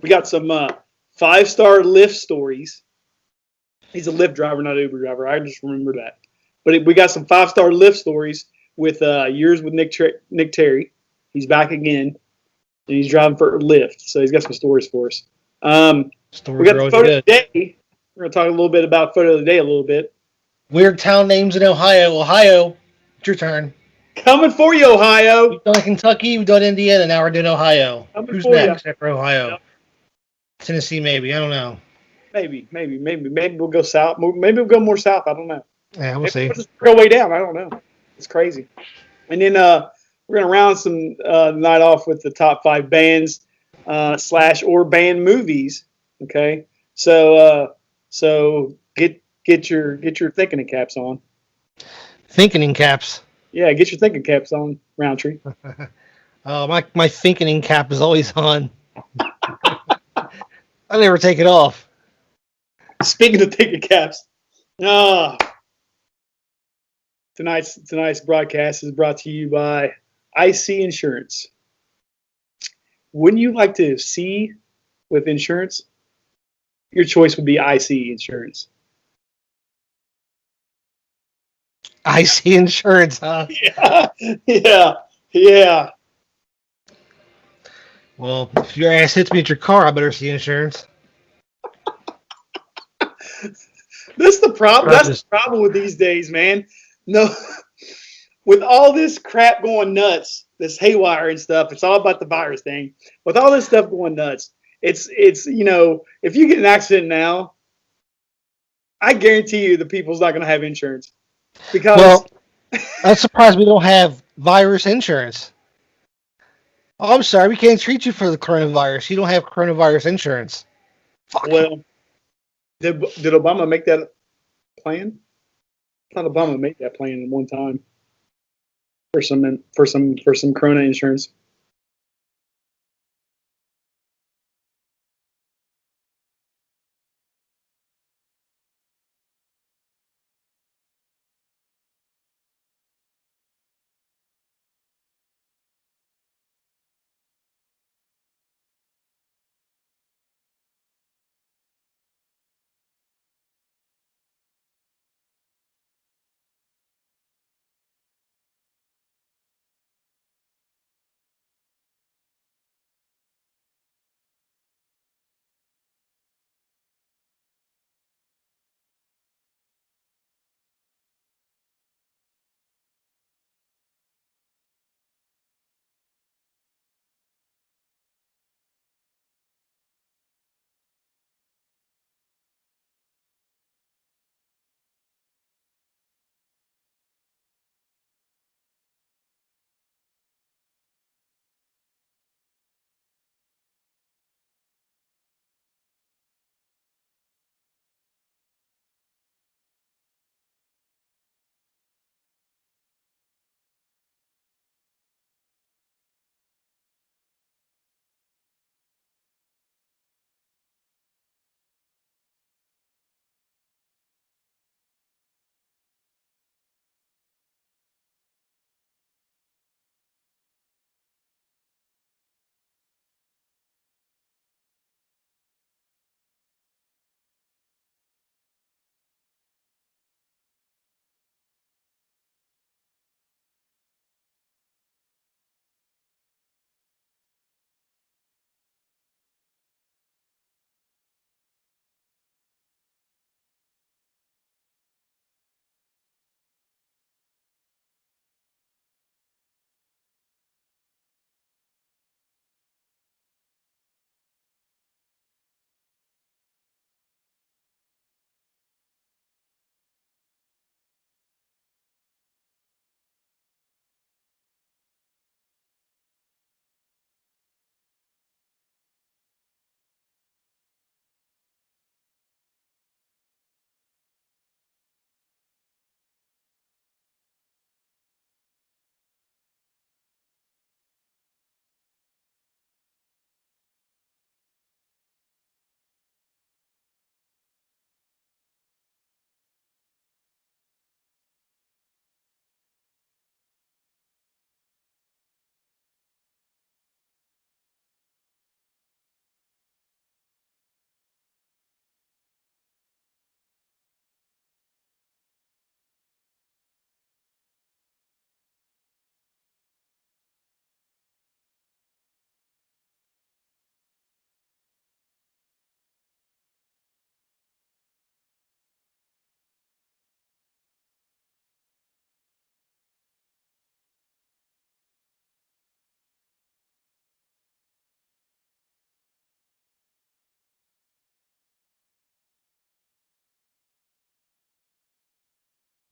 We got some 5-star Lyft stories. He's a Lyft driver, not an Uber driver. I just remember that. But we got some 5-star Lyft stories with yours with Nick Terry. He's back again, and he's driving for Lyft. So he's got some stories for us. We Stories got are the always photo good. of the day. We're going to talk a little bit about photo of the day a little bit. Weird town names in Ohio. Ohio, it's your turn. Coming for you, We've Ohio. done Kentucky, we've done Indiana, now we're doing Ohio. Coming Who's for you. next after Ohio? Tennessee, maybe. I don't know. Maybe we'll go south. Maybe we'll go more south. I don't know. Yeah, we'll Maybe see. we'll just go way down. I don't know. It's crazy. And then we're gonna round some night off with the top 5 bands slash or band movies. Okay, so get your thinking caps on. Thinking in caps. Yeah, get your thinking caps on, Roundtree. My thinking in cap is always on. I never take it off. Speaking of thinking caps, ah, tonight's broadcast is brought to you by IC Insurance. Wouldn't you like to see with insurance? Your choice would be IC Insurance. I see insurance, huh? Yeah, yeah, yeah. Well, if your ass hits me at your car, I better see insurance. This is the problem. That's the Just problem with these days, man. No, with all this crap going nuts, this haywire and stuff. It's all about the virus thing. With all this stuff going nuts, it's if you get an accident now, I guarantee you the people's not going to have insurance because well, I'm surprised we don't have virus insurance. Oh, I'm sorry, we can't treat you for the coronavirus. You don't have coronavirus insurance. Fuck. well, did Obama make that plan? I thought Obama made that plan at one time for some corona insurance.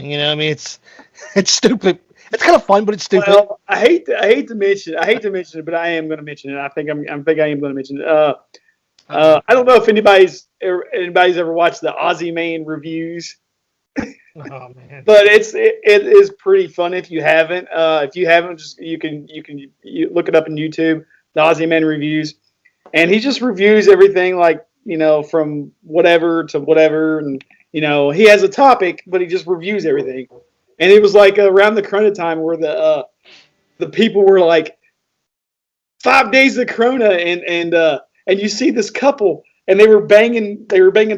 thing. You know, I mean, it's stupid. It's kind of fun, but it's stupid. Well, I hate to mention it, but I am going to mention it. I think I am going to mention it. I don't know if anybody's ever watched the Aussie Man reviews. Oh man! But it is pretty fun if you haven't. If you haven't, just you can look it up on YouTube. The Aussie Man reviews, and he just reviews everything like from whatever to whatever, and he has a topic, but he just reviews everything. And it was like around the Corona time where the people were like 5 days of Corona, and you see this couple. And they were banging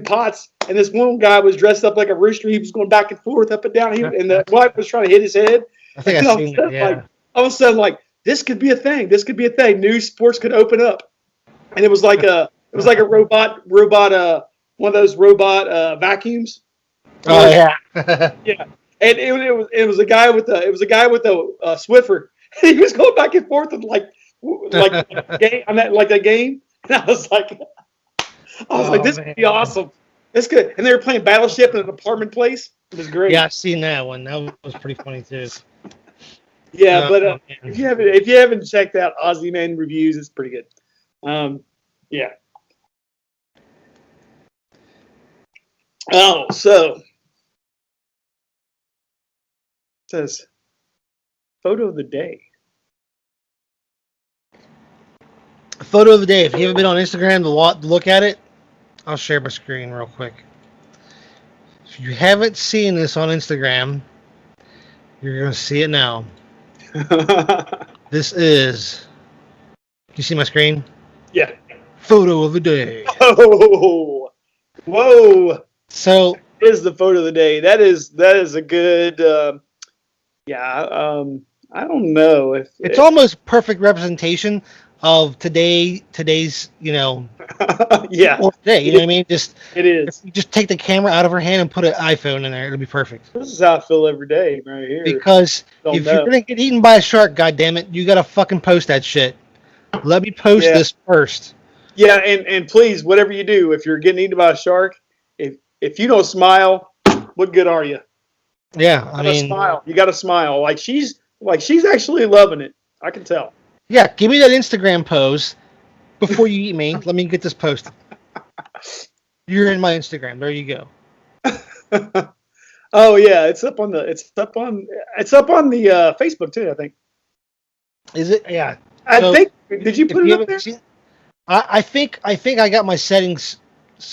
pots, and this one guy was dressed up like a rooster. He was going back and forth, up and down. And the wife was trying to hit his head. I think I've seen that. Yeah. All of a sudden, like this could be a thing. This could be a thing. New sports could open up, and it was like a robot. One of those robot vacuums. Oh yeah. Yeah. And it was a guy with a Swiffer. He was going back and forth and like game. I'm at like that game, and I was like, this could be awesome. This could, and they were playing Battleship in an apartment place. It was great. Yeah, I've seen that one. That was pretty funny too. Yeah, but if you haven't checked out Aussie Man reviews, it's pretty good. Yeah. Oh, so it says photo of the day. Photo of the day. If you haven't been on Instagram to look at it, I'll share my screen real quick. If you haven't seen this on Instagram, you're going to see it now. This is... Can you see my screen? Yeah. Photo of the day. Oh, whoa. So... Is the photo of the day. That is a good... I don't know. It's almost perfect representation of today's, yeah. Day, you know what I mean? It is. If you just take the camera out of her hand and put an iPhone in there, it'll be perfect. This is how I feel every day right here. Because if you're gonna get eaten by a shark, goddammit, you gotta fucking post that shit. Let me post this first. Yeah, and please, whatever you do, if you're getting eaten by a shark, if you don't smile, what good are you? Yeah, I mean, smile. You gotta smile. Like she's actually loving it. I can tell. Yeah, give me that Instagram pose before you eat me. Let me get this posted. You're in my Instagram. There you go. Oh yeah, it's up on the Facebook too. I think. Is it? Yeah. I think. Did you put it up there? I think I got my settings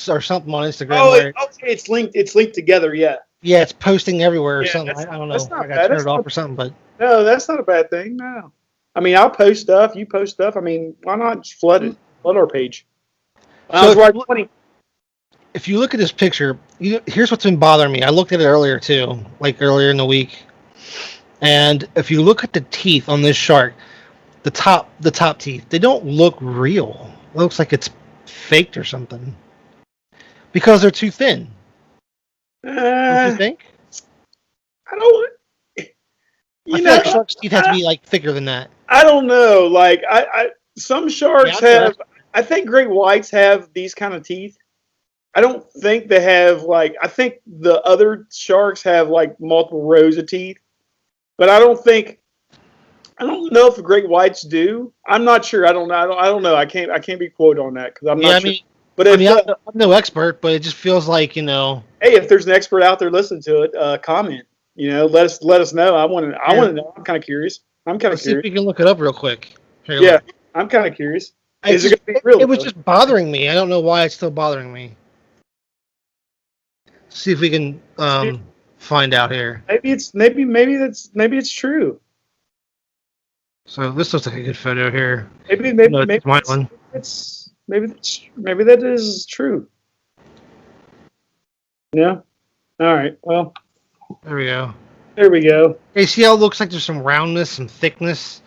or something on Instagram. Oh, okay. It's linked. It's linked together. Yeah. Yeah, it's posting everywhere or something. I don't know. I got to turn it off or something, but no, that's not a bad thing. No. I mean, I'll post stuff. You post stuff. I mean, why not just flood our page? If you look at this picture, here's what's been bothering me. I looked at it earlier too, like earlier in the week. And if you look at the teeth on this shark, the top teeth, they don't look real. It looks like it's faked or something. Because they're too thin. Don't you think? I don't. I feel like sharks' teeth have to be like thicker than that. I don't know. Like some sharks have. I think great whites have these kind of teeth. I don't think they have I think the other sharks have like multiple rows of teeth, but I don't know if the great whites do. I'm not sure. I don't know. I can't be quoted on that because I'm not sure. But I'm no expert, but it just feels like Hey, if there's an expert out there listening to it, comment. Let us know. I want to know. I'm kind of curious. See if we can look it up real quick. Here, yeah, look. I'm kind of curious. Is it going to be real? It was just bothering me. I don't know why it's still bothering me. See if we can find out here. Maybe it's true. So this looks like a good photo here. Maybe it's my one. Maybe that is true. Yeah. All right. Well. There we go. Hey, see how it looks like there's some roundness, some thickness.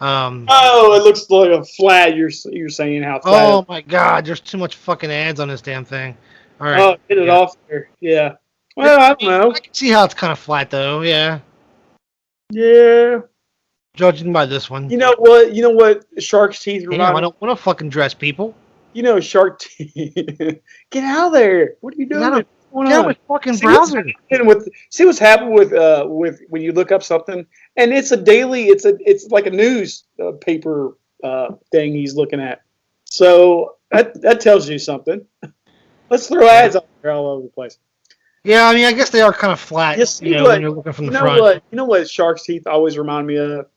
It looks like a flat. You're saying how flat. Oh my God, there's too much fucking ads on this damn thing. All right. Oh, get it off there. Yeah. Well, I don't know. I can see how it's kind of flat though. Yeah. Yeah. Judging by this one. You know what? Shark's teeth remind me. I don't want to fucking dress people. Shark teeth. Get out of there. What are you doing? going Get on? on my fucking See what's browser. happening with when you look up something, and it's a daily. It's like a news paper thing he's looking at. So that tells you something. Let's throw ads out there all over the place. Yeah, I mean, I guess they are kind of flat, You see when you're looking from the front. You know what shark's teeth always remind me of?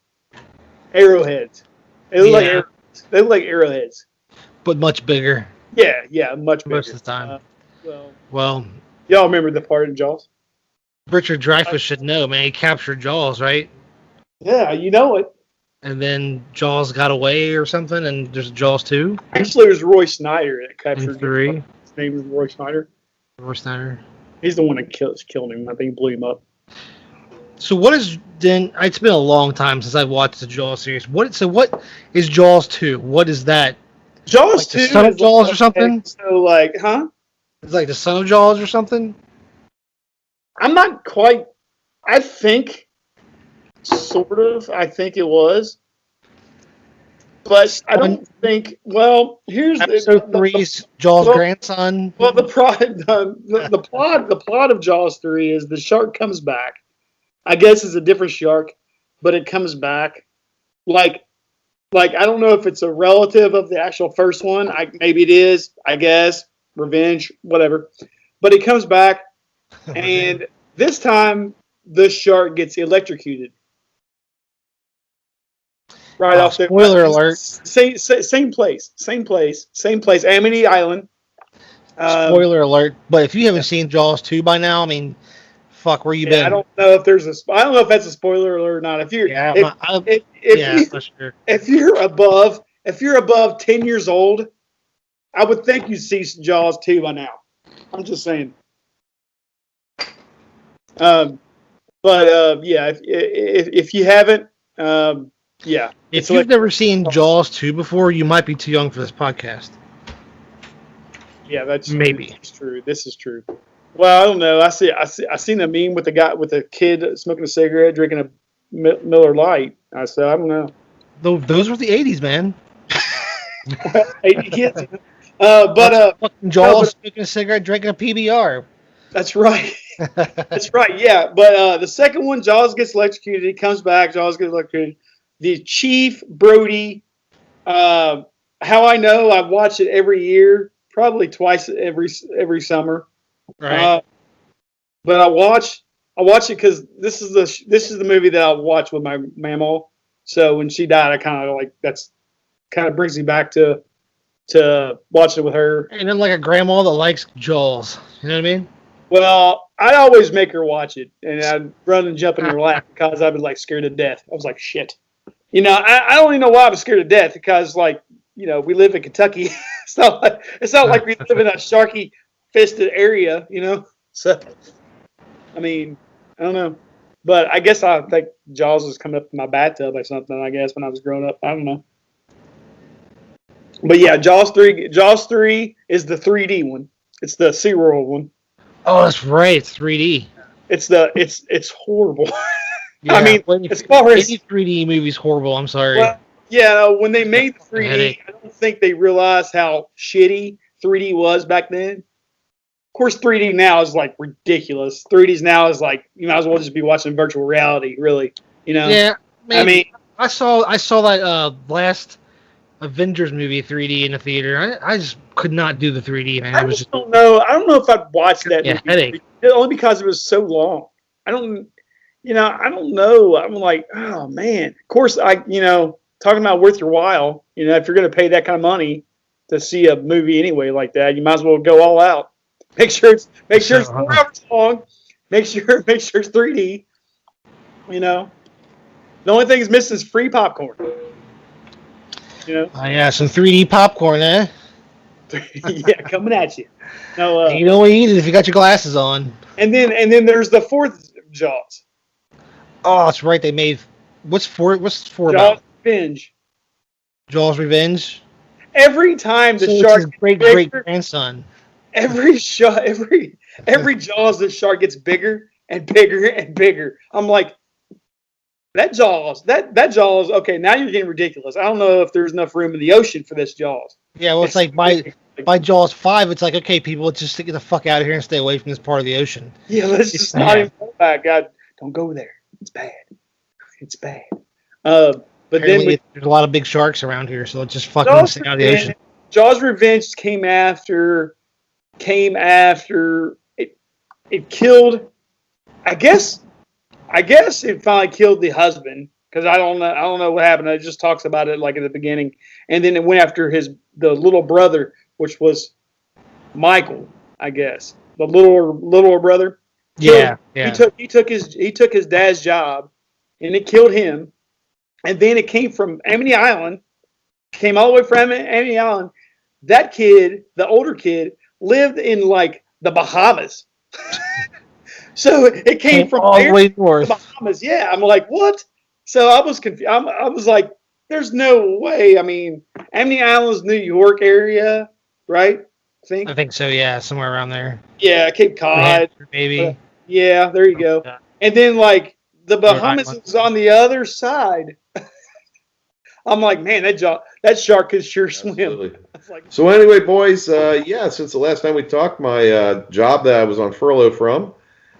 Arrowheads. Yeah. They look like arrowheads. But much bigger Yeah, much bigger. most of the time. Well, Well, y'all remember the part in Jaws? Richard Dreyfuss should know, man. He captured Jaws, right? Yeah, you know it. And then Jaws got away or something, and there's Jaws 2 Actually, it was Roy Snyder that captured and 3. him. His name is Roy Snyder. Roy Snyder. He's the one that killed him. I think blew him up. So what is then? It's been a long time since I've watched the Jaws series. What is Jaws 2? What is that? Jaws Like 2 the son of Jaws or something? So huh? It's like the son of Jaws or something? I'm not quite. I think, sort of. I think it was, but I don't think. Well, here's Episode 3's Jaws' grandson. Well, the plot of Jaws 3 is the shark comes back. I guess it's a different shark, but it comes back. Like I don't know if it's a relative of the actual first one. Maybe it is. I guess revenge, whatever. But it comes back, and this time the shark gets electrocuted. Right off there. Spoiler alert. Same place. Amity Island. Spoiler alert. But if you haven't seen Jaws 2 by now, I mean, fuck, where you been? I don't know if I don't know if that's a spoiler alert or not. If you're if you're above 10 years old, I would think you'd see Jaws 2 by now. I'm just saying. If you haven't, yeah. If you've never seen Jaws 2 before, you might be too young for this podcast. Yeah, that's maybe true. This is true. Well, I don't know. I seen a meme with a kid smoking a cigarette, drinking a Miller Lite. I said, I don't know. Those were the 80s, man. 80 kids. Jaws smoking a cigarette, drinking a PBR. That's right. That's right. Yeah, but the second one, Jaws gets electrocuted. He comes back. Jaws gets electrocuted. The Chief Brody. How I know, I watch it every year, probably twice every summer. Right. But I watch it because this is the movie that I watch with my mama. So when she died, I kind of brings me back to watch it with her. And then like a grandma that likes Jaws. You know what I mean? Well, I'd always make her watch it, and I'd run and jump in her lap because I'd be like scared to death. I was like, shit. I don't even know why I was scared to death because we live in Kentucky. It's not like we live in a sharky fisted area, So, I mean, I don't know. But I guess I think Jaws was coming up in my bathtub or something, I guess, when I was growing up. I don't know. But yeah, Jaws 3 is the 3D one. It's the SeaWorld one. Oh, that's right. It's 3D. It's horrible. Yeah, I mean, as far as any 3D movie's horrible. I'm sorry. Well, yeah, when they made the 3D, I don't think they realized how shitty 3D was back then. Of course, 3D now is like ridiculous. 3Ds now is like you might as well just be watching virtual reality, really. Yeah, maybe. I mean, I saw that last Avengers movie 3D in the theater. I just could not do the 3D, man. I don't know. I don't know if I'd watch that movie. Headache. Only because it was so long. I don't know. I'm like, oh man. Of course, talking about worth your while. If you're going to pay that kind of money to see a movie anyway like that, you might as well go all out. Make sure it's 4 hours long. Make sure it's 3D. The only thing it's missing is free popcorn. Yeah, some 3D popcorn, eh? Yeah, coming at you. No, you know what you need if you got your glasses on. And then there's the fourth Jaws. Oh, that's right. They made what's four Jaws about? Revenge. Jaws Revenge. Every time the shark, his great grandson. Every Jaws, the shark gets bigger and bigger and bigger. I'm like, that Jaws. Okay, now you're getting ridiculous. I don't know if there's enough room in the ocean for this Jaws. Yeah, well, it's like by Jaws 5, it's like, okay, people, let's just get the fuck out of here and stay away from this part of the ocean. Yeah, let's just not even go back. God, don't go there. It's bad. It's bad. But Apparently, then there's a lot of big sharks around here, so let's just fucking stay out of the ocean. Jaws Revenge came after it killed. I guess it finally killed the husband, because I don't know what happened. It just talks about it like at the beginning, and then it went after the little brother, which was Michael, I guess, the little brother. Yeah. He took his dad's job, and it killed him. And then it came from Amity Island, came all the way from Amity Island. That kid, the older kid, lived in like the Bahamas. So it came from all the way north. The Bahamas. Yeah, I'm like, what? So I was confused. I was like, there's no way. I mean, Amity Island's New York area, right? I think so. Yeah, somewhere around there. Yeah, Cape Cod, maybe. Yeah, there you go. And then like the Bahamas is on the other side. I'm like, man, that shark could sure swim. So anyway, boys, since the last time we talked, my job that I was on furlough from,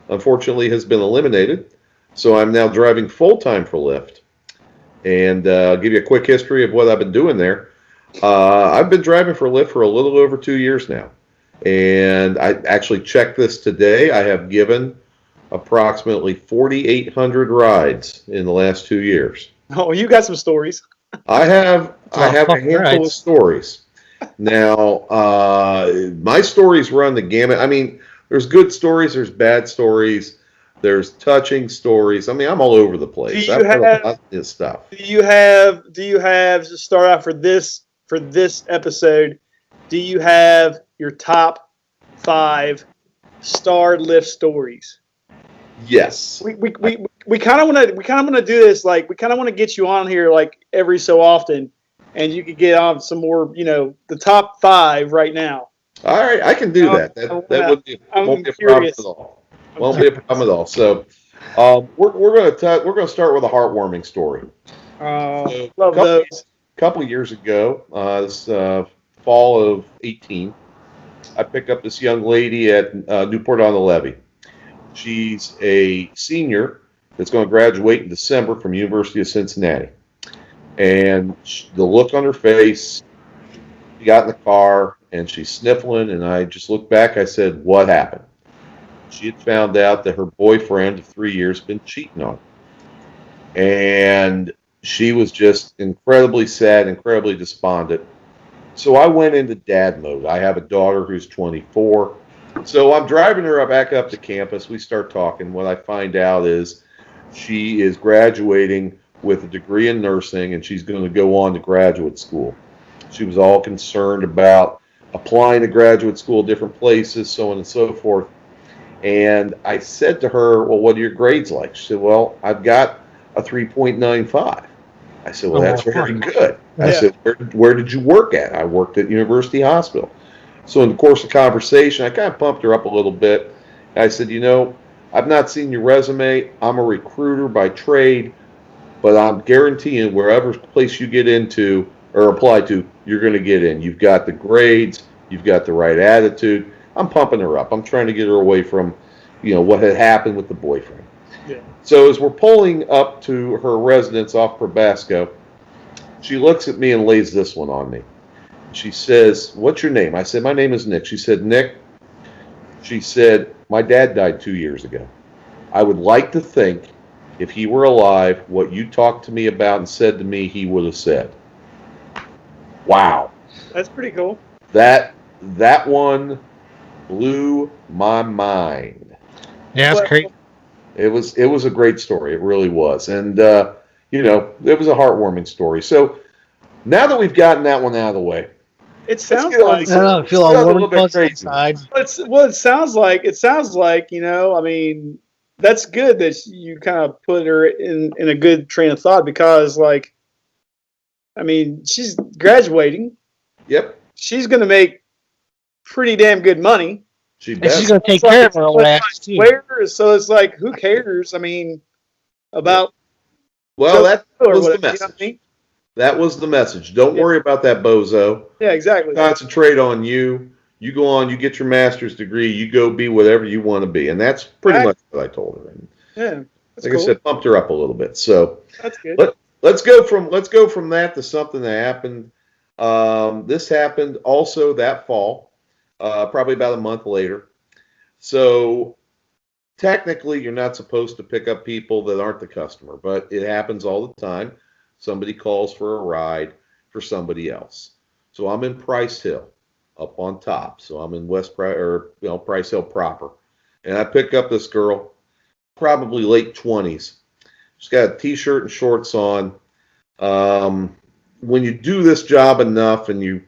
unfortunately, has been eliminated. So I'm now driving full-time for Lyft. And I'll give you a quick history of what I've been doing there. I've been driving for Lyft for a little over 2 years now. And I actually checked this today. I have given approximately 4,800 rides in the last 2 years. Oh, you got some stories. I have a handful of stories. Now, my stories run the gamut. I mean, there's good stories, there's bad stories, there's touching stories. I mean, I'm all over the place. I've heard a lot of this stuff. Do you have to start out for this episode? Do you have your top 5 starred Lyft stories? Yes. We kind of want to do this, like we kind of want to get you on here like every so often, and you could get on some more, the top 5 right now. All right, I can do that. That won't be a problem at all. Won't be a problem at all. So, we're gonna start with a heartwarming story. Love those. A couple of years ago, this fall of 18, I picked up this young lady at Newport on the Levee. She's a senior that's going to graduate in December from University of Cincinnati. And the look on her face, she got in the car and she's sniffling, and I just looked back. I said, what happened? She had found out that her boyfriend of 3 years had been cheating on her. And she was just incredibly sad, incredibly despondent. So I went into dad mode. I have a daughter who's 24. So I'm driving her back up to campus. We start talking. What I find out is she is graduating with a degree in nursing, and she's going to go on to graduate school. She was all concerned about applying to graduate school, different places, so on and so forth. And I said to her, well, what are your grades like? She said, well, I've got a 3.95. I said, well, that's very good. I said, where did you work at? I worked at University Hospital. So in the course of conversation, I kind of pumped her up a little bit. I said, I've not seen your resume. I'm a recruiter by trade, but I'm guaranteeing wherever place you get into or apply to, you're going to get in. You've got the grades. You've got the right attitude. I'm pumping her up. I'm trying to get her away from, what had happened with the boyfriend. Yeah. So as we're pulling up to her residence off Probasco, she looks at me and lays this one on me. She says, what's your name? I said, my name is Nick. She said, Nick, she said, my dad died 2 years ago. I would like to think if he were alive, what you talked to me about and said to me, he would have said. Wow. That's pretty cool. That one blew my mind. Yeah, that's great. It was a great story. It really was. And, it was a heartwarming story. So now that we've gotten that one out of the way, it sounds like I feel a little bit inside. It sounds like, I mean, that's good that you kind of put her in a good train of thought, because, like, I mean, she's graduating. Yep. She's going to make pretty damn good money. She's going to take care of her old ass, too. So it's like, who cares? I mean, about... Well, that was the message. I mean? That was the message. Don't Yeah. worry about that bozo. Yeah, exactly. Concentrate on you. You go on, you get your master's degree, you go be whatever you want to be. And that's pretty much what I told her. And Yeah, that's like cool. I said, pumped her up a little bit. So That's good. let's go from that to something that happened. This happened also that fall, probably about a month later. So technically, you're not supposed to pick up people that aren't the customer, but it happens all the time. Somebody calls for a ride for somebody else. So I'm in Price Hill, up on top. So I'm in Price Hill proper, and I pick up this girl, probably late 20s. She's got a t-shirt and shorts on. When you do this job enough and you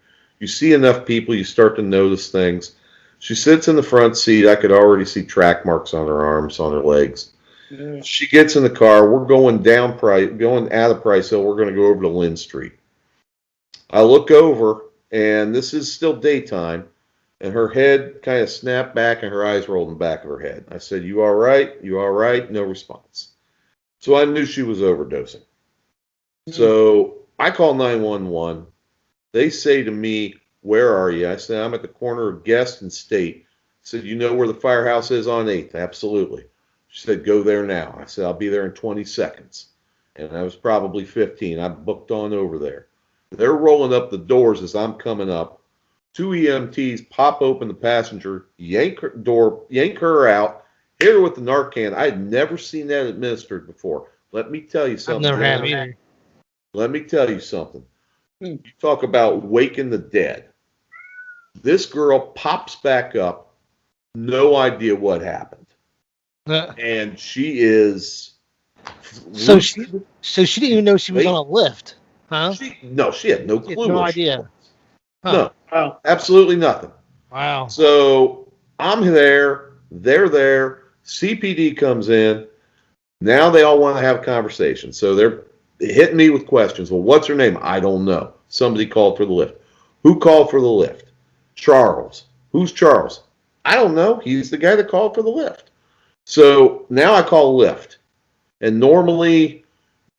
see enough people, you start to notice things. She sits in the front seat. I could already see track marks on her arms, on her legs. Yeah. She gets in the car. We're going going out of Price Hill. We're going to go over to Lynn Street. I look over, and this is still daytime, and her head kind of snapped back and her eyes rolled in the back of her head. I said, "You all right? You all right?" No response. So I knew she was overdosing. So I call 911. They say to me, "Where are you?" I said, "I'm at the corner of Guest and State." I said, "You know where the firehouse is on 8th? Absolutely." She said, "Go there now." I said, "I'll be there in 20 seconds." And I was probably 15. I booked on over there. They're rolling up the doors as I'm coming up. 2 EMTs pop open the passenger, yank her out, hit her with the Narcan. I had never seen that administered before. Let me tell you I've something. never had either. Let me tell you something. You talk about waking the dead. This girl pops back up, no idea what happened. And she is... So she didn't even know she was on a lift, huh? She had no She clue. had no what she idea. was. Huh. No, Wow. absolutely nothing. Wow. So I'm there, they're there, CPD comes in. Now they all want to have a conversation. So they're hitting me with questions. Well, what's her name? I don't know. Somebody called for the lift. Who called for the lift? Charles. Who's Charles? I don't know. He's the guy that called for the lift. So now I call Lyft. And normally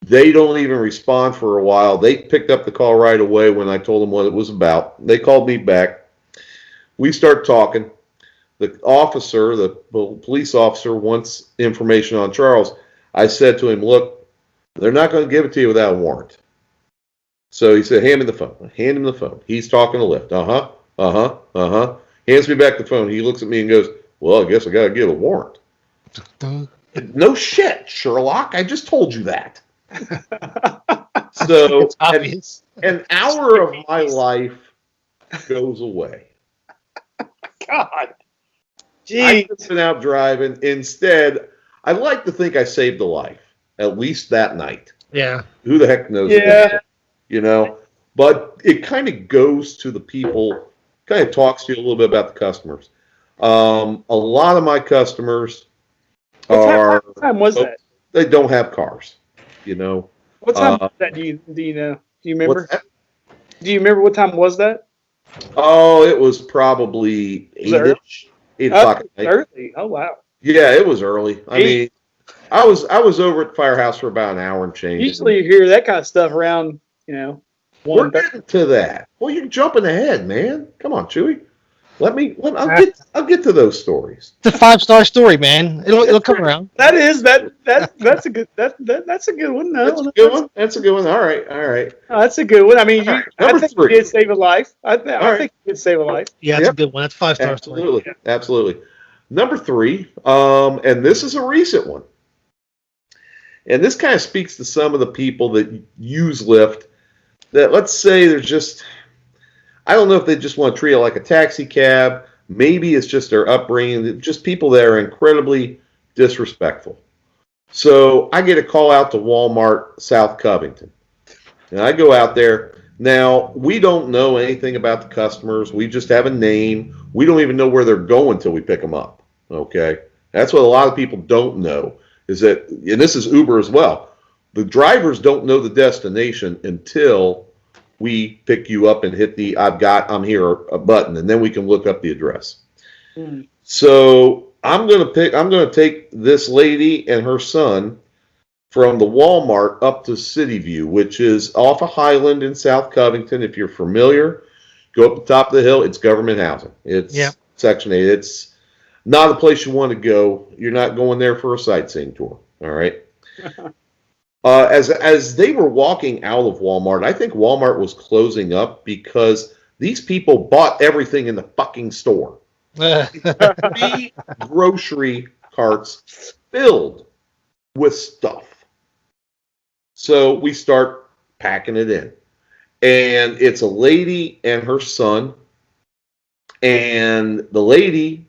they don't even respond for a while. They picked up the call right away when I told them what it was about. They called me back. We start talking. The officer, the police officer, wants information on Charles. I said to him, "Look, they're not going to give it to you without a warrant." So he said, "Hand me the phone." I hand him the phone. He's talking to Lyft. Hands me back the phone. He looks at me and goes, "Well, I guess I got to get a warrant." No shit, Sherlock. I just told you that. So It's obvious. an hour of my life goes away. God. I Gee. could have been out driving. Instead, I like to think I saved a life, at least that night. Yeah. Who the heck knows? Yeah. You know? But it kind of goes to the people, kind of talks to you a little bit about the customers. A lot of my customers What time was that? They don't have cars, you know. What time was that? Do you know? Do you remember? What's that? Do you remember what time was that? Oh, it was probably Was it 8-ish, 8 o'clock at night. Early. Oh wow. Yeah, it was early. I mean, I was over at the firehouse for about an hour and change. Usually you hear that kind of stuff around, We're 1:30. getting to that. Well, you're jumping ahead, man. Come on, Chewy. I'll get to those stories. It's a 5-star story, man. It'll come around. That's a good that's a good one. No, That's a good one. That's a good one. All right. No, that's a good one. I mean, All right, I number think 3. you did save a life. I right. think you did save a life. Yeah, that's Yep. a good one. That's a 5-star story. Absolutely. Absolutely. Number 3, and this is a recent one. And this kind of speaks to some of the people that use Lyft that, let's say, they're just, I don't know if they just want to treat it like a taxi cab. Maybe it's just their upbringing, just people that are incredibly disrespectful. So I get a call out to Walmart, South Covington. And I go out there. Now, we don't know anything about the customers. We just have a name. We don't even know where they're going until we pick them up. Okay? That's what a lot of people don't know, is that, and this is Uber as well, the drivers don't know the destination until we pick you up and hit the I'm here button, and then we can look up the address. Mm. So I'm going to take this lady and her son from the Walmart up to City View, which is off of Highland in South Covington. If you're familiar, go up the top of the hill. It's government housing. It's Section 8. It's not a place you want to go. You're not going there for a sightseeing tour. All right. As they were walking out of Walmart, I think Walmart was closing up because these people bought everything in the fucking store. 3 grocery carts filled with stuff. So we start packing it in. And it's a lady and her son. And the lady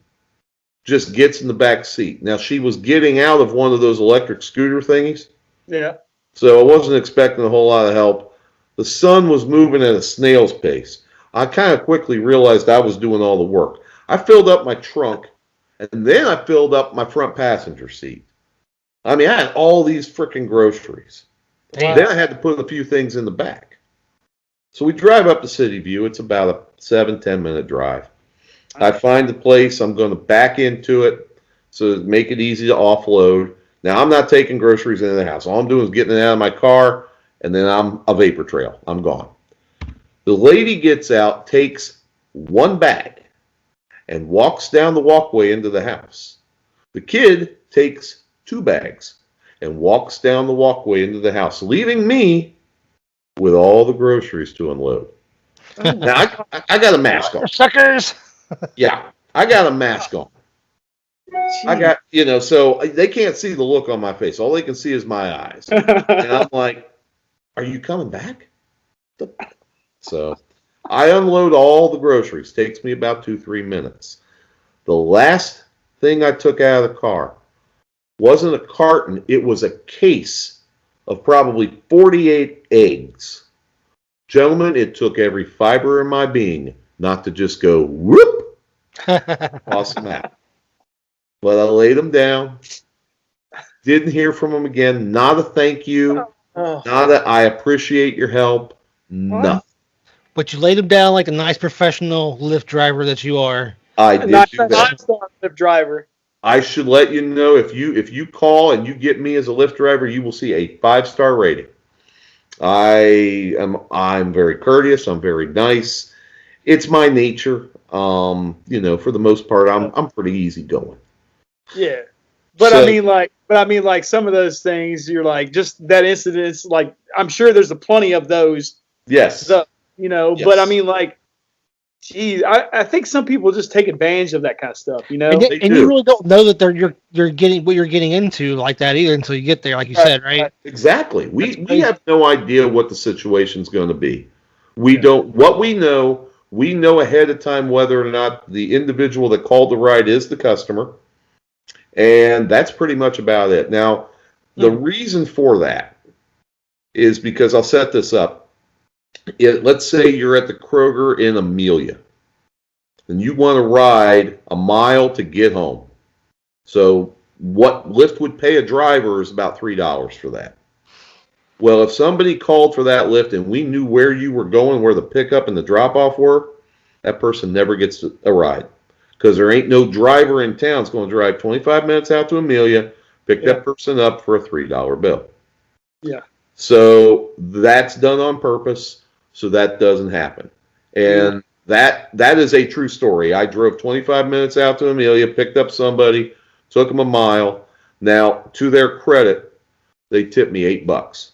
just gets in the back seat. Now, she was getting out of one of those electric scooter thingies. Yeah. So I wasn't expecting a whole lot of help. The son was moving at a snail's pace. I kind of quickly realized I was doing all the work. I filled up my trunk, and then I filled up my front passenger seat. I mean, I had all these freaking groceries. Wow. Then I had to put a few things in the back. So we drive up to City View. It's about a 7-10 minute drive. I find the place. I'm going to back into it so to make it easy to offload. Now, I'm not taking groceries into the house. All I'm doing is getting it out of my car, and then I'm a vapor trail. I'm gone. The lady gets out, takes one bag, and walks down the walkway into the house. The kid takes 2 bags and walks down the walkway into the house, leaving me with all the groceries to unload. Now, I got a mask on. Suckers! Yeah, I got a mask on. I got, so they can't see the look on my face. All they can see is my eyes. And I'm like, are you coming back? So I unload all the groceries. Takes me about 2-3 minutes. The last thing I took out of the car wasn't a carton. It was a case of probably 48 eggs. Gentlemen, it took every fiber in my being not to just go whoop, toss them out. But I laid them down. Didn't hear from them again. Not a thank you. Not a I appreciate your help. Nothing. But you laid them down like a nice professional Lyft driver that you are. I did do that. Five-star Lyft driver. I should let you know if you call and you get me as a Lyft driver, you will see a 5-star rating. I'm very courteous. I'm very nice. It's my nature. For the most part, I'm pretty easygoing. Yeah, but I mean, like some of those things, you're like, just that incident. Like, I'm sure there's plenty of those. Yes. Yes. But I mean, like, geez, I think some people just take advantage of that kind of stuff. And you really don't know that you're getting what you're getting into like that either until you get there, like you said, right? Exactly. We have no idea what the situation's going to be. We don't. What we know ahead of time whether or not the individual that called the ride is the customer. And that's pretty much about it. Now, the reason for that is because I'll set this up. Let's say you're at the Kroger in Amelia, and you want to ride a mile to get home. So what Lyft would pay a driver is about $3 for that. Well, if somebody called for that Lyft and we knew where you were going, where the pickup and the drop-off were, that person never gets a ride. Because there ain't no driver in town that's going to drive 25 minutes out to Amelia, pick that person up for a $3 bill. Yeah. So that's done on purpose, so that doesn't happen. And that is a true story. I drove 25 minutes out to Amelia, picked up somebody, took them a mile. Now, to their credit, they tipped me $8.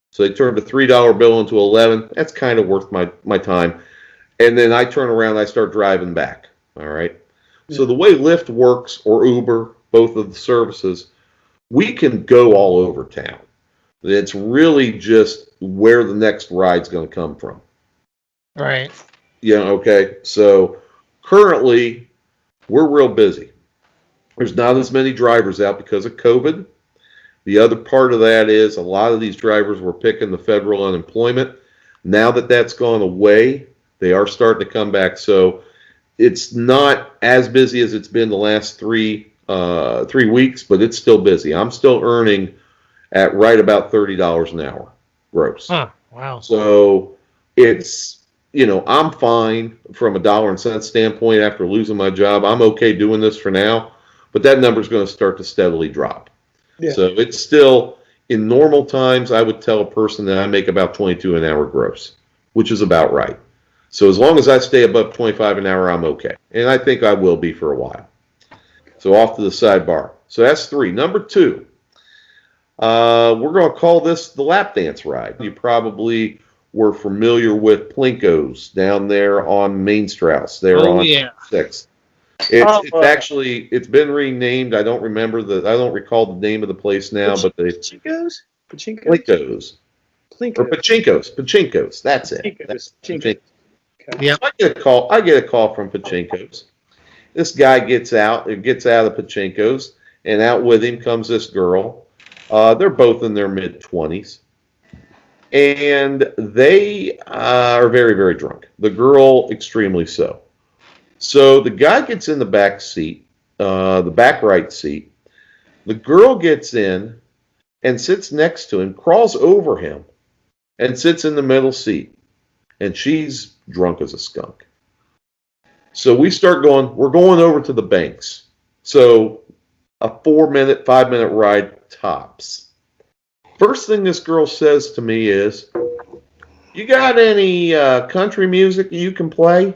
So they turned a $3 bill into 11. That's kind of worth my time. And then I turn around and I start driving back. All right. So the way Lyft works, or Uber, both of the services, we can go all over town. It's really just where the next ride's going to come from. Right. Okay. So currently, we're real busy. There's not as many drivers out because of COVID. The other part of that is a lot of these drivers were picking the federal unemployment. Now that that's gone away, they are starting to come back. So it's not as busy as it's been the last 3 weeks, but it's still busy. I'm still earning at right about $30 an hour gross. Huh, wow. So it's, I'm fine from a dollar and cent standpoint after losing my job. I'm okay doing this for now, but that number is going to start to steadily drop. Yeah. So it's still in normal times, I would tell a person that I make about 22 an hour gross, which is about right. So as long as I stay above 25 an hour, I'm okay. And I think I will be for a while. So off to the sidebar. So that's 3. Number 2, we're going to call this the lap dance ride. You probably were familiar with Plinko's down there on Main Strauss. There on 6th. It's been renamed. I don't recall the name of the place now, but Pachinko's? Plinko's. Or Pachinko's. That's it. Pachinko's. Okay. Yep. So I get a call from Pachinko's. This guy gets out of Pachinko's, and out with him comes this girl. They're both in their mid-20s. And they are very, very drunk. The girl, extremely so. So the guy gets in the back seat, the back right seat. The girl gets in and sits next to him, crawls over him, and sits in the middle seat. And she's drunk as a skunk. So we're going over to the banks. So a 4-minute, 5-minute ride tops. First thing this girl says to me is, "You got any country music you can play?"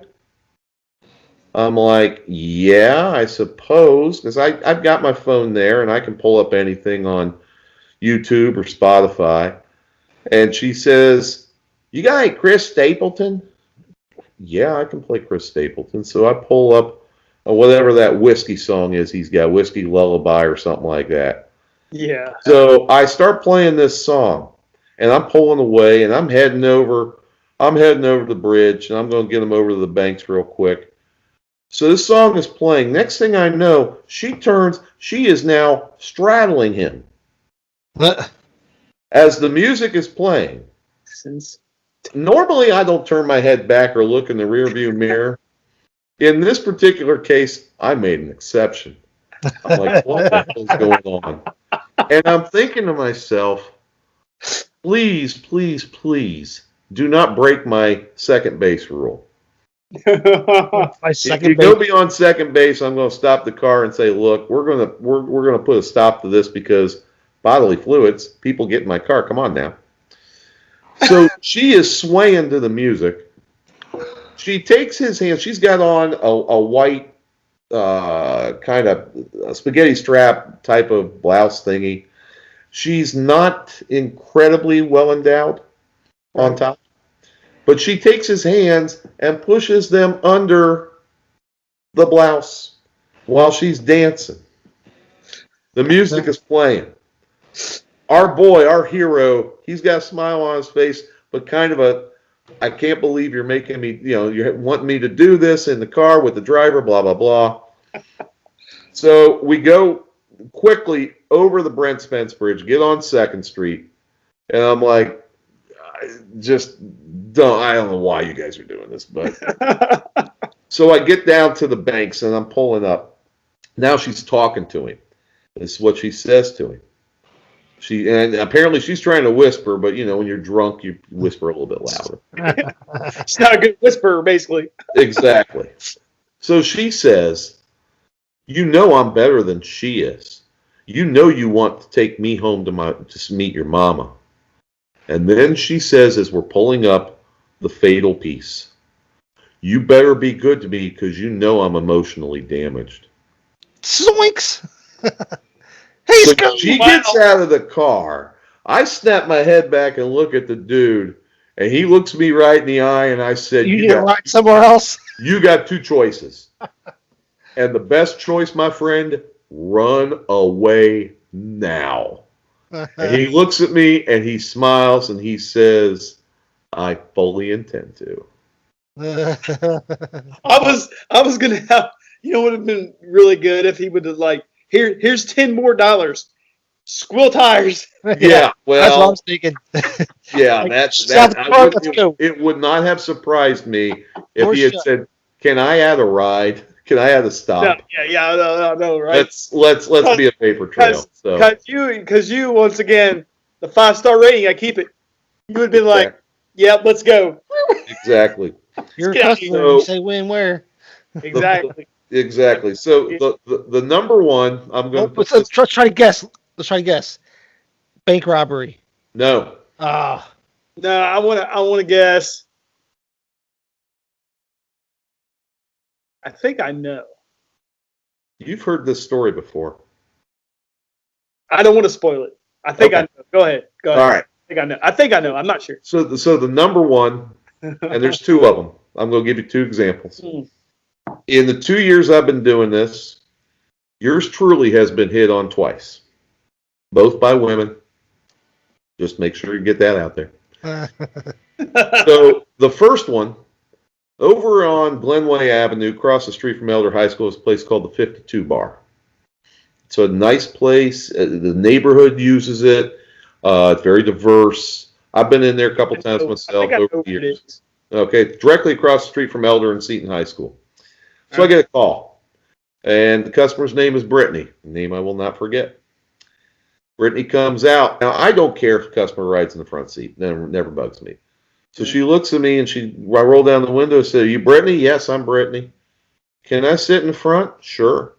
I'm like, "Yeah, I suppose," because I've got my phone there and I can pull up anything on YouTube or Spotify. And she says, "You got any Chris Stapleton?" Yeah, I can play Chris Stapleton. So I pull up whatever that whiskey song is he's got, Whiskey Lullaby or something like that. Yeah. So I start playing this song, and I'm pulling away, and I'm heading over the bridge, and I'm going to get them over to the banks real quick. So this song is playing. Next thing I know, she is now straddling him as the music is playing. Normally, I don't turn my head back or look in the rearview mirror. In this particular case, I made an exception. I'm like, what the hell is going on? And I'm thinking to myself, please, please, please, do not break my second base rule. If you go beyond second base, I'm going to stop the car and say, "Look, we're going to put a stop to this because bodily fluids. People get in my car. Come on now." So she is swaying to the music. She takes his hand. She's got on a white kind of spaghetti strap type of blouse thingy. She's not incredibly well endowed on top. But she takes his hands and pushes them under the blouse while she's dancing. The music is playing. Our boy, our hero, he's got a smile on his face, but kind of I can't believe you're making me, you're wanting me to do this in the car with the driver, blah, blah, blah. So we go quickly over the Brent Spence Bridge, get on 2nd Street, and I'm like, I don't know why you guys are doing this, but so I get down to the banks and I'm pulling up. Now she's talking to him. This is what she says to him. And apparently she's trying to whisper, but when you're drunk, you whisper a little bit louder. She's not a good whisperer, basically. Exactly. So she says, I'm better than she is. You want to take me home to meet your mama. And then she says, as we're pulling up, the fatal piece. You better be good to me because I'm emotionally damaged. Zoinks! So she gets out of the car. I snap my head back and look at the dude, and he looks me right in the eye, and I said, "You need to ride somewhere else." You got 2 choices. And the best choice, my friend, run away now. And he looks at me and he smiles and he says, "I fully intend to." I was gonna have, would have been really good if he would have here's $10 more. Squill tires. Yeah, well, that's what I was thinking. Yeah, it would not have surprised me if he had said, "Can I add a ride? Can I add a stop?" No, right? Let's be a paper trail. Because you once again, the 5-star rating, I keep it. You would be like, "Yep, let's go." Exactly. You're a customer. You say when, where. Exactly. Exactly. So the number one, I'm going to let's try to guess. Let's try to guess. Bank robbery. No. Ah. No, I want to guess. I think I know. You've heard this story before. I don't want to spoil it. I think I Okay. know. Go ahead. Go ahead. All right. I think I know. I'm not sure. So the number one, and there's two of them. I'm going to give you two examples. In the 2 years I've been doing this, yours truly has been hit on twice, both by women. Just make sure you get that out there. So the first one, over on Glenway Avenue, across the street from Elder High School, is a place called the 52 Bar. It's a nice place. The neighborhood uses it. It's very diverse. I've been in there a couple times myself over the years. Okay, directly across the street from Elder and Seton High School. So I get a call, and the customer's name is Brittany, a name I will not forget. Brittany comes out. Now, I don't care if the customer rides in the front seat. Never bugs me. So she looks at me, and I roll down the window and say, "Are you Brittany?" "Yes, I'm Brittany." "Can I sit in the front?" "Sure."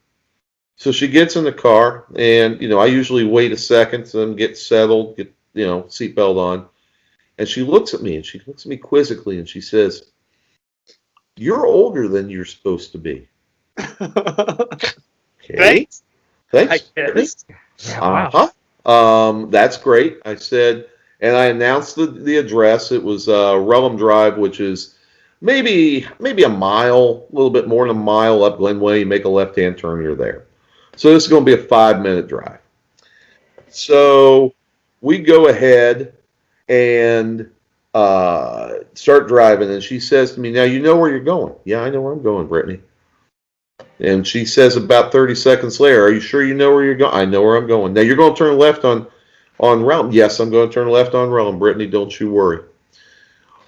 So she gets in the car, and, I usually wait a second to them get settled, get, seatbelt on. And she looks at me, and she looks at me quizzically, and she says, "You're older than you're supposed to be." Okay. Thanks. Yeah, wow. That's great. I said, and I announced the address. It was Relham Drive, which is maybe a mile, a little bit more than a mile up Glenway. You make a left-hand turn, you're there. So this is going to be a 5-minute drive. So we go ahead and start driving, and she says to me, "Now you know where you're going." "Yeah, I know where I'm going, Brittany." And she says about 30 seconds later, "Are you sure you know where you're going?" "I know where I'm going." "Now you're going to turn left on Relham." "Yes, I'm going to turn left on Relham, Brittany. Don't you worry."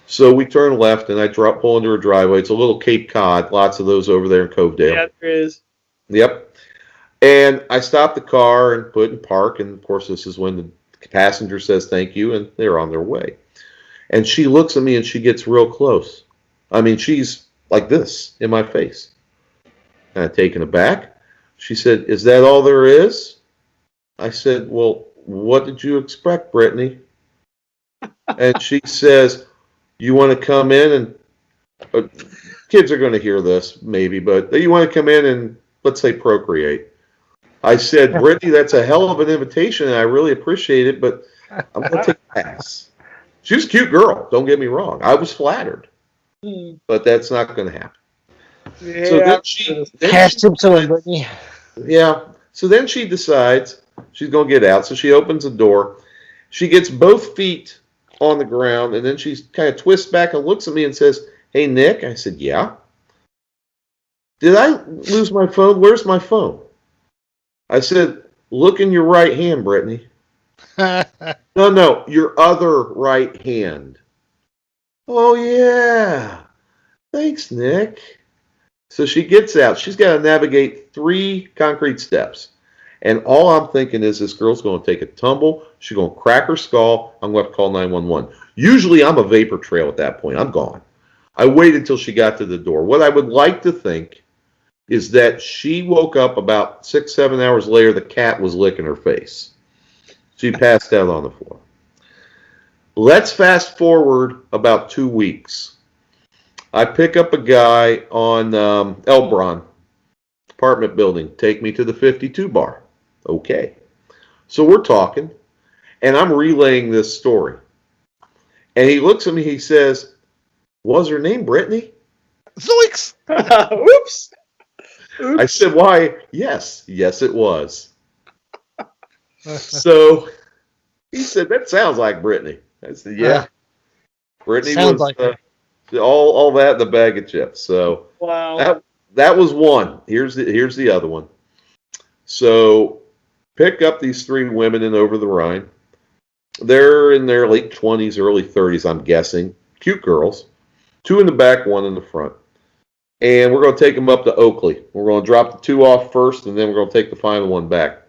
So we turn left, and I pull into her driveway. It's a little Cape Cod, lots of those over there in Covedale. Yeah, there is. Yep. And I stop the car and put in park, and of course this is when the passenger says thank you, and they're on their way. And she looks at me, and she gets real close. I mean, she's like this in my face. Kind of taken aback. She said, "Is that all there is?" I said, "Well, what did you expect, Brittany?" And she says, "You want to come in and kids are going to hear this maybe, but you want to come in and, let's say, procreate." I said, "Brittany, that's a hell of an invitation, and I really appreciate it, but I'm going to take a pass." She was a cute girl, don't get me wrong. I was flattered, but that's not going to happen. Yeah. So then she Brittany. Yeah. So then she decides she's going to get out. So she opens the door. She gets both feet on the ground, and then she kind of twists back and looks at me and says, "Hey, Nick." I said, "Yeah." "Did I lose my phone? Where's my phone?" I said, "Look in your right hand, Brittany." No, your other right hand." "Oh, yeah. Thanks, Nick." So she gets out. She's got to navigate 3 concrete steps. And all I'm thinking is this girl's going to take a tumble. She's going to crack her skull. I'm going to have to call 911. Usually I'm a vapor trail at that point. I'm gone. I waited until she got to the door. What I would like to think is that she woke up about 6-7 hours later. The cat was licking her face. She passed out on the floor. Let's fast forward about 2 weeks. I pick up a guy on Elbron apartment building. "Take me to the 52 bar." Okay. So we're talking, and I'm relaying this story. And he looks at me, he says, "Was her name Brittany?" Zoinks! Oops. I said, "Why, yes, it was." So he said, "That sounds like Brittany." I said, "Yeah." Brittany sounds was like all that in the bag of chips. So Wow. that was one. Here's the other one. So pick up these 3 women in Over the Rhine. They're in their late 20s, early 30s, I'm guessing. Cute girls. 2 in the back, 1 in the front. And we're going to take them up to Oakley. We're going to drop the 2 off first, and then we're going to take the final one back.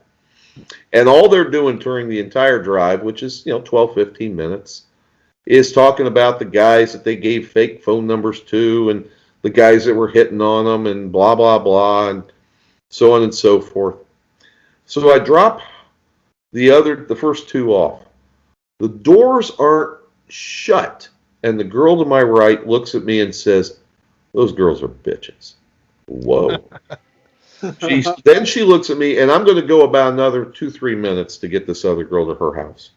And all they're doing during the entire drive, which is 12, 15 minutes, is talking about the guys that they gave fake phone numbers to, and the guys that were hitting on them, and blah, blah, blah, and so on and so forth. So I drop the first two off. The doors aren't shut, and the girl to my right looks at me and says, "Those girls are bitches." Whoa. Then she looks at me, and I'm going to go about another 2-3 minutes to get this other girl to her house.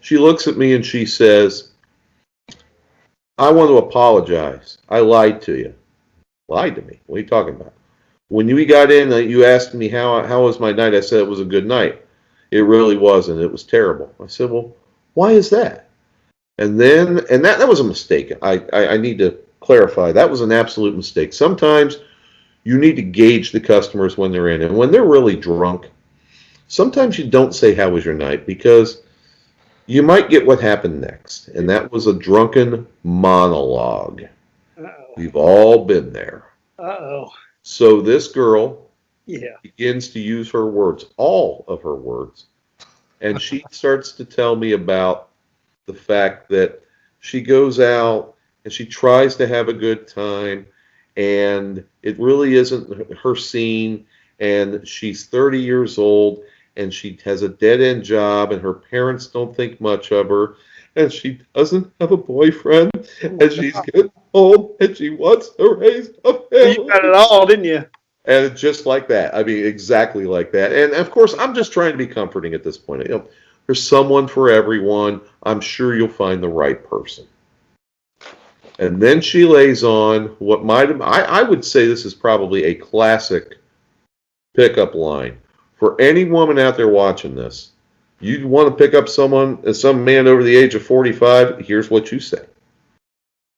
She looks at me and she says, "I want to apologize. I lied to you." Lied to me? What are you talking about? When we got in, you asked me how was my night. I said it was a good night. It really wasn't. It was terrible. I said, "Well, why is that?" And that was a mistake. I need to clarify. That was an absolute mistake. Sometimes you need to gauge the customers when they're in. And when they're really drunk, sometimes you don't say, "How was your night?" because you might get what happened next. And that was a drunken monologue. Uh-oh. We've all been there. Uh-oh. So this girl Yeah. begins to use her words, all of her words. And she starts to tell me about the fact that she goes out and she tries to have a good time, and it really isn't her scene, and she's 30 years old, and she has a dead-end job, and her parents don't think much of her, and she doesn't have a boyfriend, and she's getting old, and she wants to raise a family. You got it all, didn't you? And just like that. I mean, exactly like that. And of course, I'm just trying to be comforting at this point. There's someone for everyone. I'm sure you'll find the right person. And then she lays on what might have, I would say this is probably a classic pickup line. For any woman out there watching this, you want to pick up some man over the age of 45, here's what you say.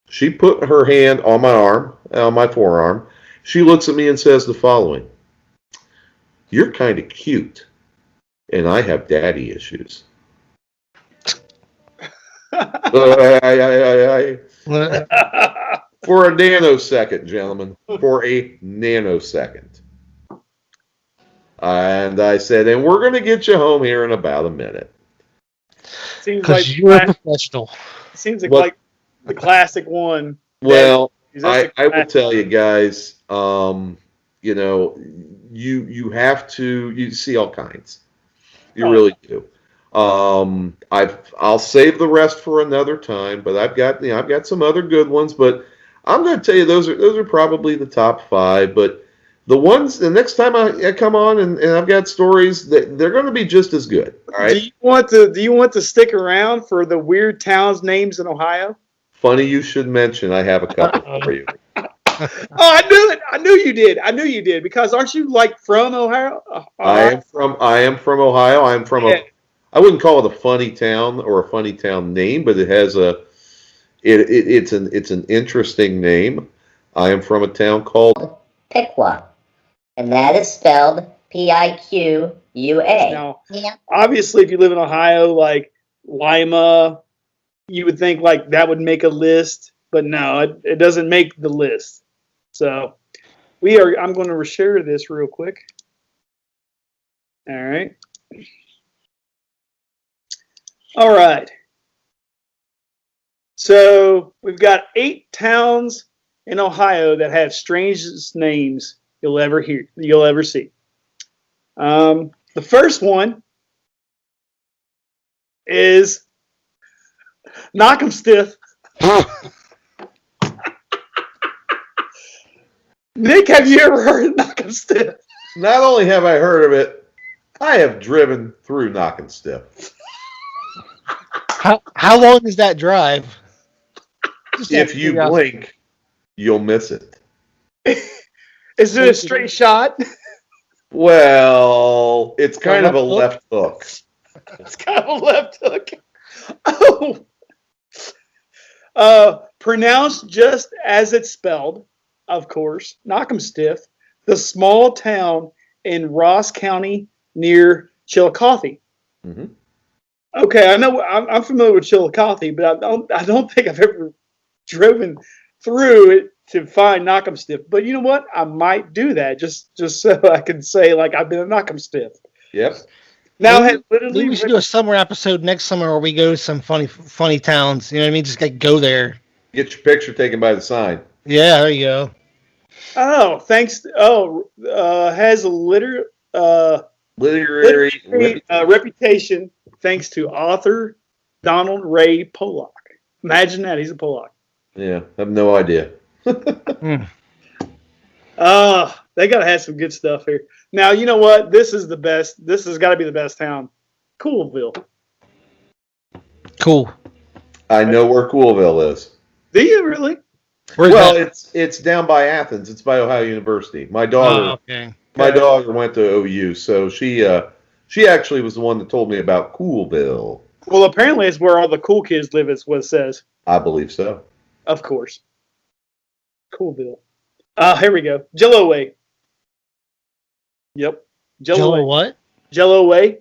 She put her hand on my arm, on my forearm. She looks at me and says the following: "You're kind of cute, and I have daddy issues." For a nanosecond, gentlemen, for a nanosecond. And I said, "And we're going to get you home here in about a minute." Seems Because like you're a professional. seems like the classic one. Well, I will tell you guys, you have to, you see all kinds. You really do. I'll save the rest for another time, but I've got some other good ones, but I'm going to tell you those are probably the top 5, but the next time I come on and I've got stories that they're going to be just as good. All right. Do you want to stick around for the weird towns names in Ohio? Funny you should mention. I have a couple for you. Oh, I knew it. I knew you did. Because aren't you like from Ohio? I am from Ohio. I wouldn't call it a funny town or a funny town name, but it has it's an interesting name. I am from a town called Piqua, and that is spelled Piqua. Now, obviously, if you live in Ohio, like Lima, you would think like that would make a list, but no, it doesn't make the list. So I'm going to share this real quick. All right. All right. So we've got 8 towns in Ohio that have strangest names you'll ever see. The first one is Knock'emstiff. Nick, have you ever heard of Knock'emstiff? Not only have I heard of it, I have driven through Knock'emstiff. How long is that drive? Just if you blink, you'll miss it. Is it a straight shot? Well, it's kind of a left hook. It's kind of a left hook. Pronounced just as it's spelled, of course. Knock'emstiff, the small town in Ross County near Chillicothe. Mm-hmm. Okay, I know I'm familiar with Chillicothe, but I don't think I've ever driven through it to find Knock'emstiff. But you know what? I might do that just so I can say like I've been a Knock'emstiff. Yep. Now maybe we should do a summer episode next summer where we go to some funny towns. You know what I mean? Just like go there. Get your picture taken by the sign. Yeah, there you go. Oh, thanks. Has Literary reputation thanks to author Donald Ray Pollock. Imagine that. He's a Pollock. Yeah, I have no idea. They got to have some good stuff here. Now, you know what? This is the best. This has got to be the best town. Coolville. Cool. I know where Coolville is. Do you really? Where's Well, that? it's down by Athens. It's by Ohio University. My daughter, Okay. my daughter went to OU, so she actually was the one that told me about Coolville. Well, apparently it's where all the cool kids live, is what it says. I believe so. Of course. Coolville. Here we go. Jello Way. Yep. Jello Way. what? Jello Way.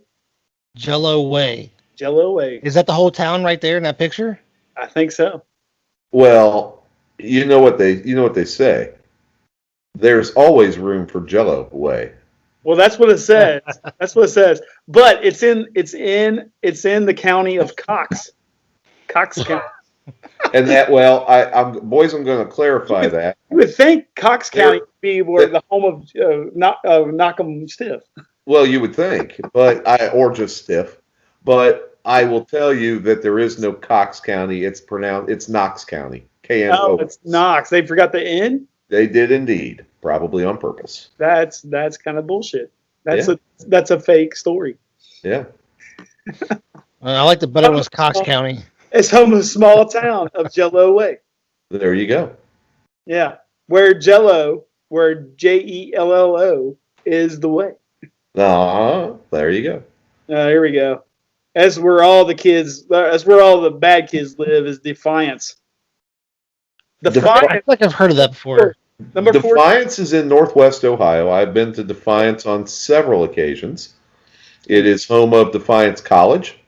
Jello Way. Jello Way. Is that the whole town right there in that picture? I think so. Well, you know what they say. There's always room for Jello Way. Well, that's what it says. That's what it says. But it's in the county of Cox. Cox County. And that, well, I'm going to clarify that. You would think Cox County would be where the home of Knock'em Stiff. Well, you would think, or just Stiff. But I will tell you that there is no Cox County. It's Knox County. KNO. Oh, it's Knox. They forgot the N? They did indeed, probably on purpose. That's kind of bullshit. That's a fake story. Yeah. I like the better one's Cox County. It's home of a small town of Jello Way. There you go. Yeah, where Jello, where Jello is the way. There you go. Here we go. That's where all the kids. That's where all the bad kids live. Is Defiance. I feel like I've heard of that before. Number Defiance is in Northwest Ohio. I've been to Defiance on several occasions. It is home of Defiance College,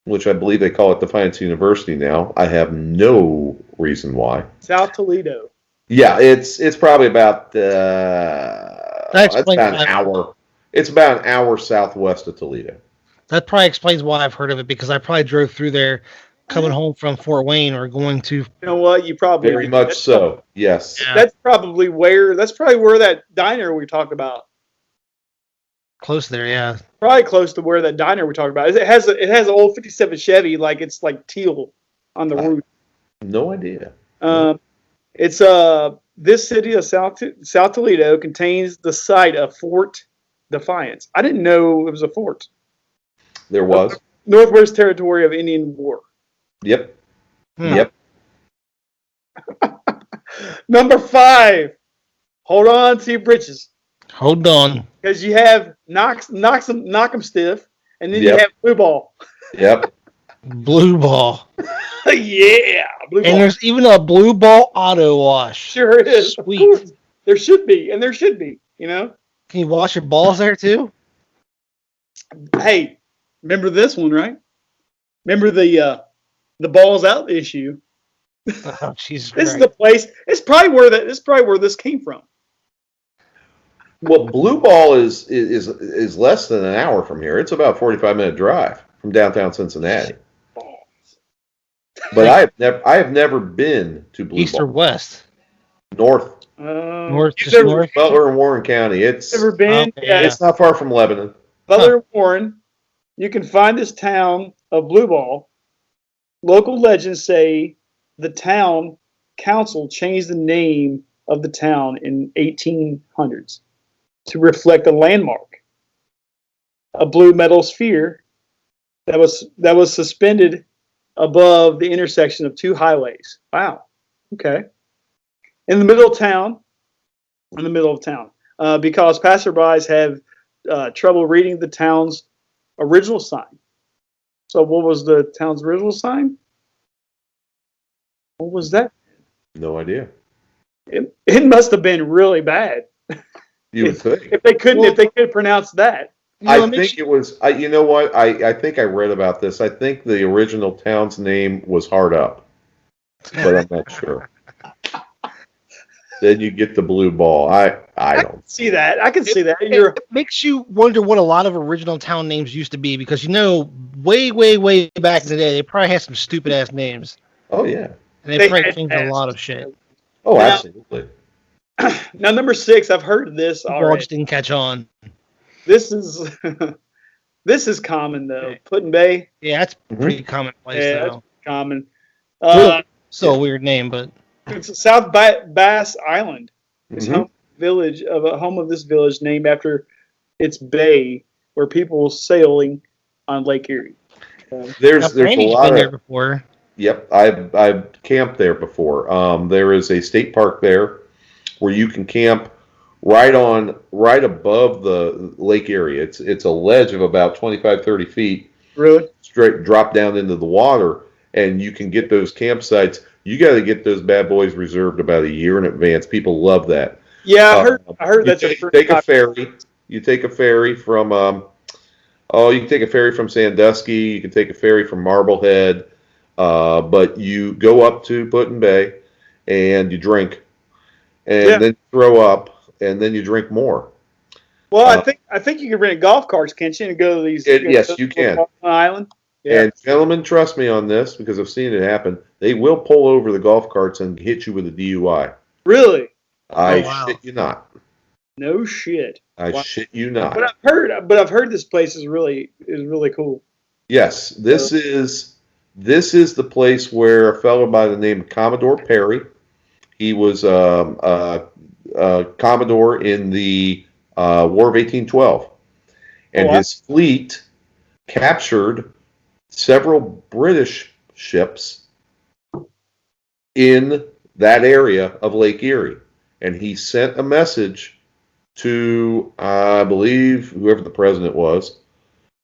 which I believe they call it Defiance University now. I have no reason why. South Toledo. Yeah, it's probably about it's about an hour. It's about an hour southwest of Toledo. That probably explains why I've heard of it, because I probably drove through there coming home from Fort Wayne or going to. You know what? You probably very much so. Yes. Yeah. That's probably where that diner we talked about. Close there, yeah. Probably close to where that diner we talked about. It has an old '57 Chevy, like it's like teal on the roof. No idea. It's this city of South Toledo contains the site of Fort Defiance. I didn't know it was a fort. There was. Northwest Territory of Indian War. Yep. Yep. Number 5. Hold on to your britches. Hold on. Because you have knock 'em stiff, and then you have blue ball. Yep. Blue ball. Yeah. Blue ball. And there's even a blue ball auto wash. Sure is. Sweet. There should be, and there should be, you know? Can you wash your balls there too? Hey, remember this one, right? Remember the balls out issue? Oh, Jesus This Christ. is the place. It's probably where this came from. Well, Blue Ball is less than an hour from here. It's about a 45-minute drive from downtown Cincinnati. But I have never been to Blue East Ball. or west? North. North, just never, north. Butler and Warren County. It's Never been? Okay, Yeah. it's not far from Lebanon. Butler and Warren. You can find this town of Blue Ball. Local legends say the town council changed the name of the town in 1800s to reflect a landmark, a blue metal sphere that was suspended above the intersection of two highways. Wow. Okay. In the middle of town, because passerbys have trouble reading the town's original sign. So what was the town's original sign? What was that? No idea. It must have been really bad. You would think. If they could pronounce that. I think it was. You know what? I think I read about this. I think the original town's name was Hard Up, but I'm not sure. Then you get the blue ball. I don't see that. I can see that. It makes you wonder what a lot of original town names used to be, because way back in the day, they probably had some stupid ass names. Oh yeah. And they probably changed a lot of shit. Oh, absolutely. Now, number 6, I've heard of this People already. just didn't catch on. This is this is common though. Put-in-Bay. Yeah, that's Mhm. pretty commonplace Yeah, that's though. common. So a weird name, but It's a South Bass Island. It's Mhm. home of this village named after its bay where people sailing on Lake Erie. There's a Brandy's lot been there of before. Yep, I've camped there before. There is a state park there where you can camp right above the lake area. It's a ledge of about 25, 30 feet, Really? straight drop down into the water, and you can get those campsites. You got to get those bad boys reserved about a year in advance. People love that. Yeah, I heard You that's a take a ferry. You take a ferry from you can take a ferry from Sandusky. You can take a ferry from Marblehead. But you go up to Put-in-Bay and you drink, and Yeah. then you throw up, and then you drink more. Well, I think you can rent golf carts, can't you, and go to these? Yes, you can. On the island. Yeah. And gentlemen, trust me on this because I've seen it happen. They will pull over the golf carts and hit you with a DUI. Really? I wow. shit you not. No shit. I Wow. shit you not. But I've heard this place is really cool. Yes, this is the place where a fellow by the name of Commodore Perry. He was Commodore in the War of 1812, and Oh, wow. his fleet captured several British ships in that area of Lake Erie, and he sent a message to, I believe, whoever the president was,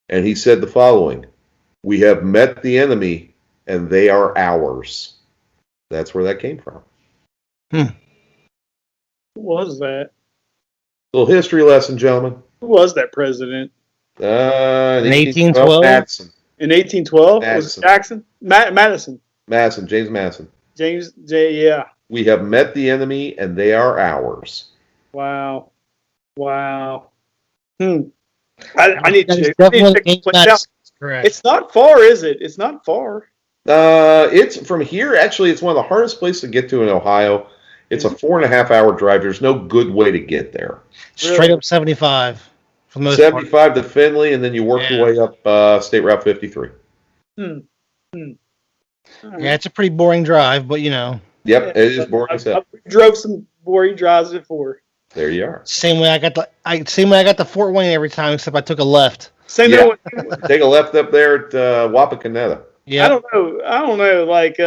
and he said the following: "We have met the enemy, and they are ours." That's where that came from. Who was that? Little history lesson, gentlemen. Who was that president? In In 1812? Madison. In 1812? Was Madison. it Jackson? Madison. Madison, James Madison. James J. Yeah. We have met the enemy, and they are ours. Wow. I need That is to definitely check this James place out. Madison. Correct. It's not far, is it? It's not far. It's from here. Actually, it's one of the hardest places to get to in Ohio. It's a 4.5-hour drive. There's no good way to get there. Straight up 75 for the most 75 to Findlay, and then you work your way up State Route 53. part. Yeah, it's a pretty boring drive, but you know. Yep, it is boring as hell. I drove some boring drives before. There you are. Same way I got the Fort Wayne every time, except I took a left. Same Yeah. thing. Take a left up there at Wapakoneta. Yeah. I don't know. Like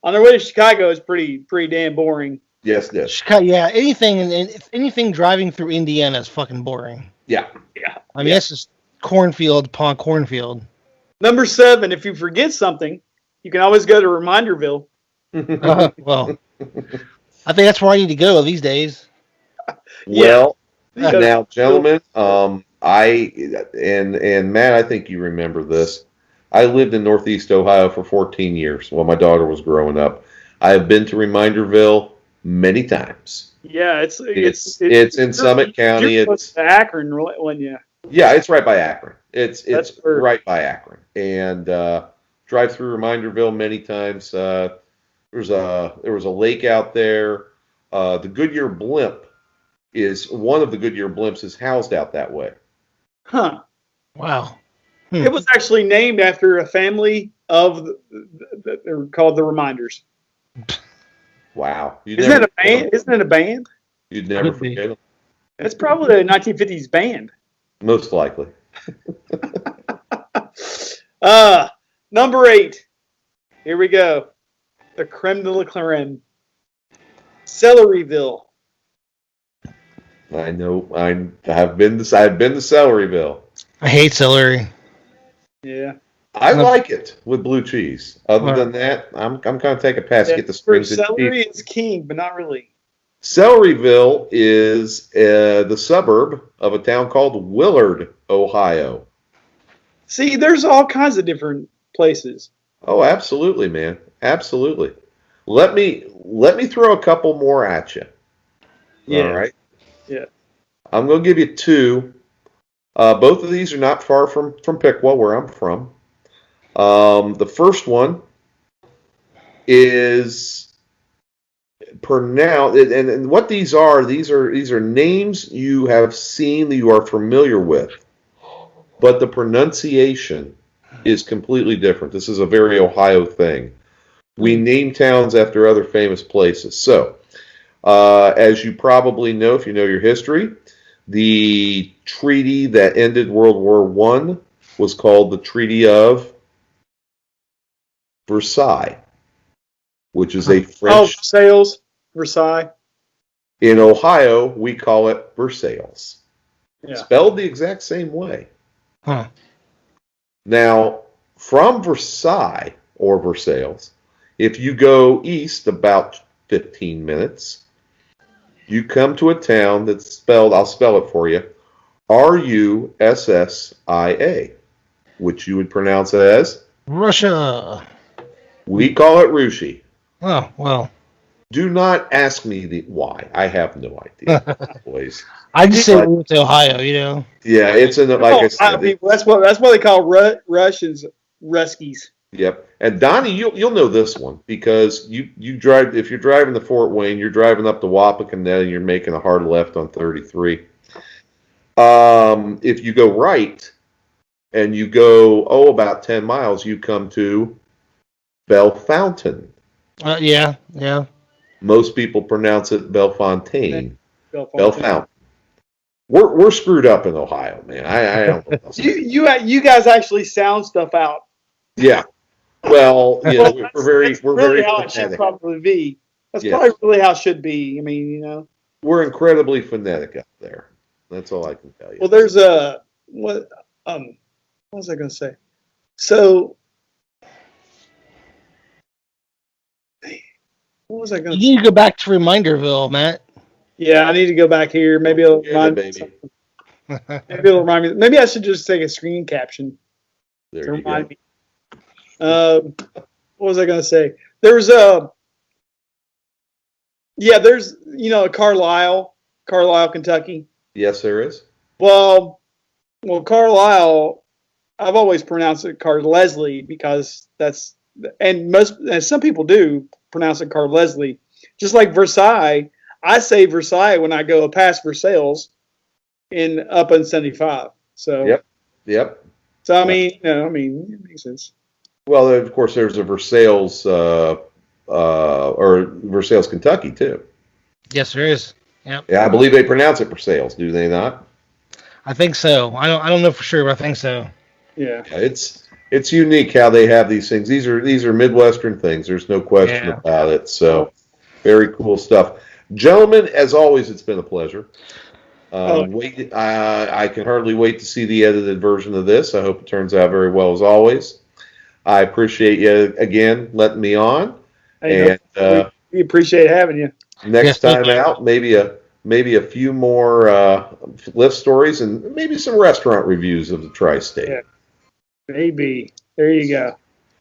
on their way to Chicago is pretty damn boring. Yes, it is. Yeah, anything driving through Indiana is fucking boring. Yeah. I mean, it's just cornfield upon cornfield. Number 7. If you forget something, you can always go to Reminderville. Well, I think that's where I need to go these days. Well, Yeah. now, gentlemen, and Matt, I think you remember this. I lived in Northeast Ohio for 14 years while my daughter was growing up. I have been to Reminderville many times. Yeah, it's in Summit County. You're close to Akron, when you. Yeah, it's right by Akron. It's where- right by Akron, and drive through Reminderville many times. There was a lake out there. The Goodyear blimp is one of the Goodyear blimps is housed out that way. Huh. Wow. It was actually named after a family of they're called the Reminders. Wow, Isn't it a band? Isn't it a band? You'd never Could be. forget them. It's probably a 1950s band. Most likely. Number 8. Here we go. The creme de la creme. Celeryville. I know. I've been to Celeryville. I hate celery. Yeah. I like it with blue cheese. Other than that, I'm kind of take a pass. Get the springs and Celery cheese. is king, but not really. Celeryville is the suburb of a town called Willard, Ohio. See, there's all kinds of different places. Oh, absolutely, man. Absolutely. Let me throw a couple more at you. Yeah. All right. Yeah. I'm going to give you 2. Both of these are not far from Piqua, where I'm from. The first one is pronounce and what these are names you have seen that you are familiar with, but the pronunciation is completely different. This is a very Ohio thing. We name towns after other famous places. So, as you probably know, if you know your history, the treaty that ended World War I was called the Treaty of Versailles, which is a French. Versailles. In Ohio, we call it Versailles. Yeah. Spelled the exact same way. Huh. Now, from Versailles or Versailles, if you go east about 15 minutes, you come to a town that's spelled, I'll spell it for you, Russia, which you would pronounce as? Russia. We call it Rushi. Oh, well. Do not ask me why. I have no idea, boys. I just say we went to Ohio, you know. Yeah, it's in the, like I said. People, that's what they call Russians Ruskies. Yep. And Donnie, you'll know this one because you drive, if you're driving to Fort Wayne, you're driving up to Wapakoneta and you're making a hard left on 33. If you go right and you go about 10 miles, you come to Bellefontaine. Yeah. Most people pronounce it Bellefontaine. Bellefontaine. We're screwed up in Ohio, man. I don't know. You guys actually sound stuff out. Yeah. Well, yeah, we're very how it should probably be. That's Yes. probably really how it should be. I mean, you know. We're incredibly phonetic up there. That's all I can tell you. Well, there's what was I going to say? So, what was I going to say? You need to go back to Reminderville, Matt. Yeah, I need to go back here. Maybe it'll remind me. Baby. Maybe it'll remind me. Maybe I should just take a screen caption There to you go. remind me. What was I going to say? There's Carlisle, Kentucky. Yes, there is. Well, Carlisle, I've always pronounced it Leslie because and some people do pronounce it Leslie. Just like Versailles, I say Versailles when I go past Versailles up in 75. So Yep. So I mean, it makes sense. Well, of course, there's a Versailles or Versailles, Kentucky, too. Yes, there is. Yep. Yeah, I believe they pronounce it Versailles, do they not? I think so. I don't know for sure, but I think so. Yeah. It's unique how they have these things. These are Midwestern things. There's no question about it. So, very cool stuff, gentlemen. As always, it's been a pleasure. I can hardly wait to see the edited version of this. I hope it turns out very well as always. I appreciate you again letting me on, Hey, and we appreciate having you. next time out, maybe a few more lift stories and maybe some restaurant reviews of the tri-state. Yeah. Maybe. There you go.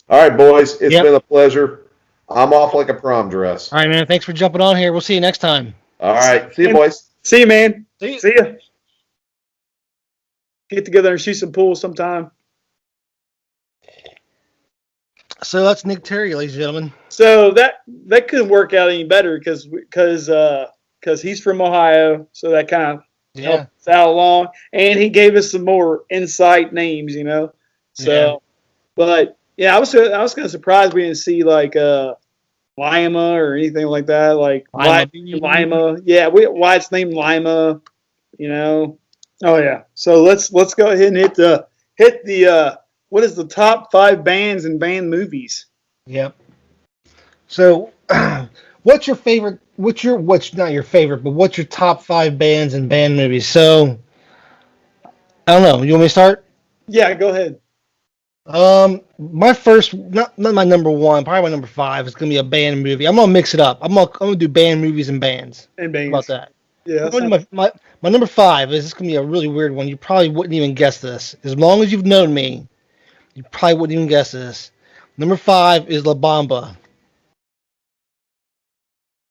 All right, boys. It's been a pleasure. I'm off like a prom dress. All right, man. Thanks for jumping on here. We'll see you next time. All right. See you, boys. See you, man. See ya. Get together and shoot some pool sometime. So that's Nick Terry, ladies and gentlemen. So that couldn't work out any better because he's from Ohio, so that kind of helps out along, and he gave us some more insight names, you know. So, but yeah, I was kind of surprised we didn't see like Lima or anything like that, like Lima. Yeah, why it's named Lima, you know. Oh yeah. So let's go ahead and hit the what is the top 5 bands and band movies? Yep. So, what's your favorite? What's not your favorite, but what's your top 5 bands and band movies? So, I don't know. You want me to start? Yeah, go ahead. My first, not my number 1, probably my number 5 is gonna be a band movie. I'm gonna mix it up. I'm gonna do band movies and bands. And bands. How about that? Yeah. My number 5 is gonna be a really weird one. You probably wouldn't even guess this. As long as you've known me, you probably wouldn't even guess this. Number 5 is La Bamba.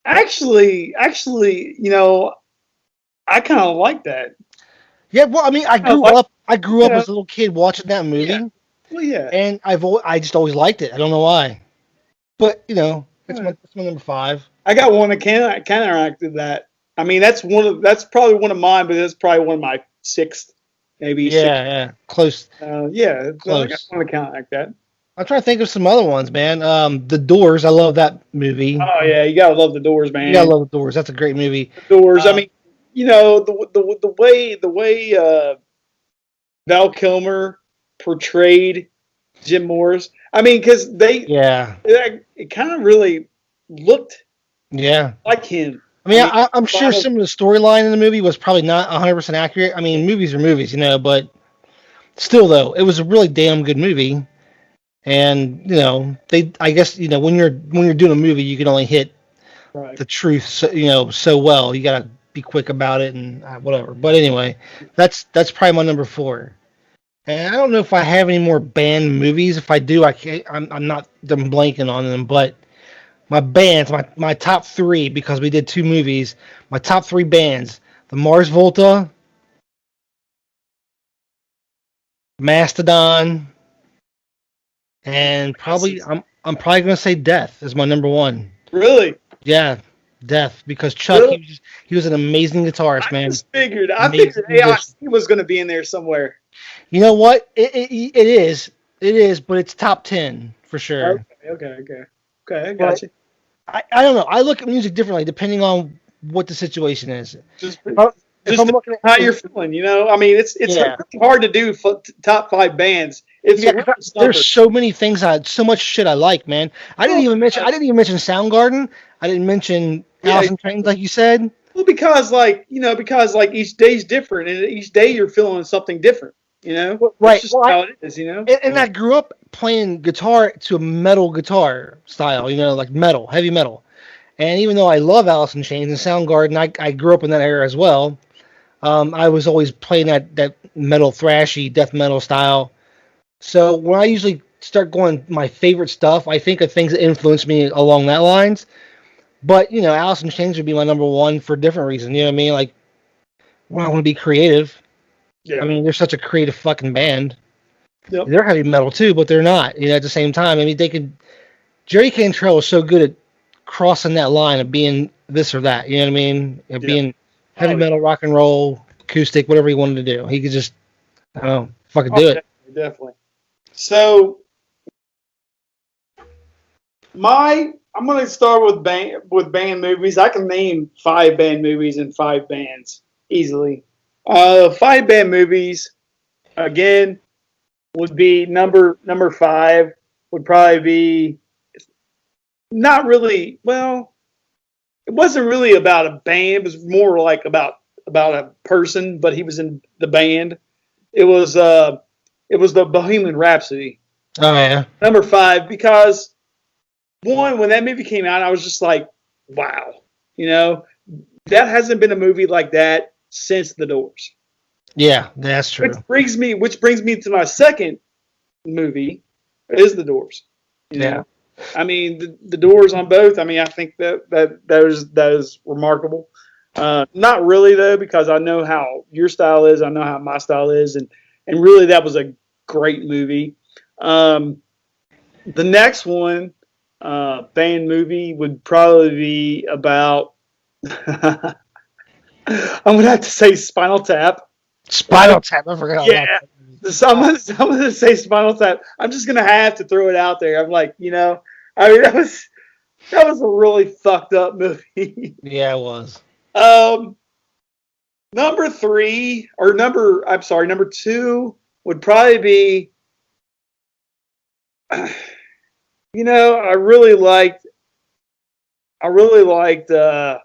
Actually, you know, I kind of like that. Yeah, well, I mean, I grew up as a little kid watching that movie. Yeah. Well, yeah. And I just always liked it. I don't know why. But, you know, it's my number 5. I got one that counteracted that. I mean, that's probably one of mine, but that's probably one of my sixth, maybe sixth. Yeah, close, Yeah, so I got close. one to counteract that. I'm trying to think of some other ones, man. The Doors. I love that movie. Oh yeah, you gotta love the Doors, You gotta man. love the Doors. That's a great movie. The Doors. I Uh, mean, the way Val Kilmer portrayed Jim Morris. I mean, because yeah, it kind of really looked yeah. like him. I mean, I mean, I'm a sure lot of some of the storyline in the movie was probably not 100% accurate. I mean, movies are movies, but still, though, it was a really damn good movie. And I guess when you're doing a movie, you can only hit right. the truth, so well. You gotta be quick about it and whatever. But anyway, that's probably my number four. And I don't know if I have any more band movies. If I do, I can't. I'm blanking on them. But my bands, my top three, because we did two movies. My top three bands: the Mars Volta, Mastodon, and probably I'm probably gonna say Death is my number one. Really, Yeah, Death, because Chuck really. he was an amazing guitarist, I man. just figured. I Amazing figured musician. AIC was going to be in there somewhere. You know what? It is, but it's top 10 for sure. Okay. I got But you. I don't know. I look at music differently depending on what the situation is. Just If I'm looking at how you're feeling, I mean, it's yeah, hard to do top five bands. It's yeah, a real 'cause stumper. there's so many things so much shit I like, man. Well, I didn't even mention Soundgarden. I didn't mention yeah, Alice in Chains, like you said. well, because because each day's different, and each day you're feeling something different. That's Right. just Well, how it is. and I grew up playing guitar to a metal guitar style, like metal, heavy metal. And even though I love Alice in Chains and Soundgarden, I grew up in that era as well. I was always playing that metal, thrashy, death metal style. So when I usually start going my favorite stuff, I think of things that influence me along that lines. But Alice in Chains would be my number one for a different reason. You know what I mean? Like, when I want to be creative. I Yeah. mean, they're such a creative fucking band. Yep. They're heavy metal too, but they're not. At the same time, I mean, they could. Jerry Cantrell is so good at crossing that line of being this or that. You know what I mean? Yeah. Being heavy Oh, metal, rock and roll, acoustic, whatever he wanted to do. He could just, I don't know, fucking do it. definitely. So I'm going to start with band movies. I can name 5 band movies and 5 bands easily. 5 band movies again would be number 5 would probably be not really well. It wasn't really about a band. It was more like about a person, but he was in the band. It was the Bohemian Rhapsody. Oh yeah, Number 5 because one, when that movie came out, I was just like, wow, that hasn't been a movie like that since The Doors. yeah, that's true. Which brings me to my second movie is The Doors. Yeah. I mean, the Doors on both. I mean, I think that is remarkable. Not really though, because I know how your style is. I know how my style is, and really that was a great movie. The next one, band movie would probably be about. I'm gonna have to say Spinal Tap. Spinal Tap. I forgot. Yeah. So I'm gonna say Spinal Tap. I'm just gonna have to throw it out there. I'm like, I mean, that was a really fucked up movie. Yeah, it was. Number 3 or number 2 would probably be. I really liked the.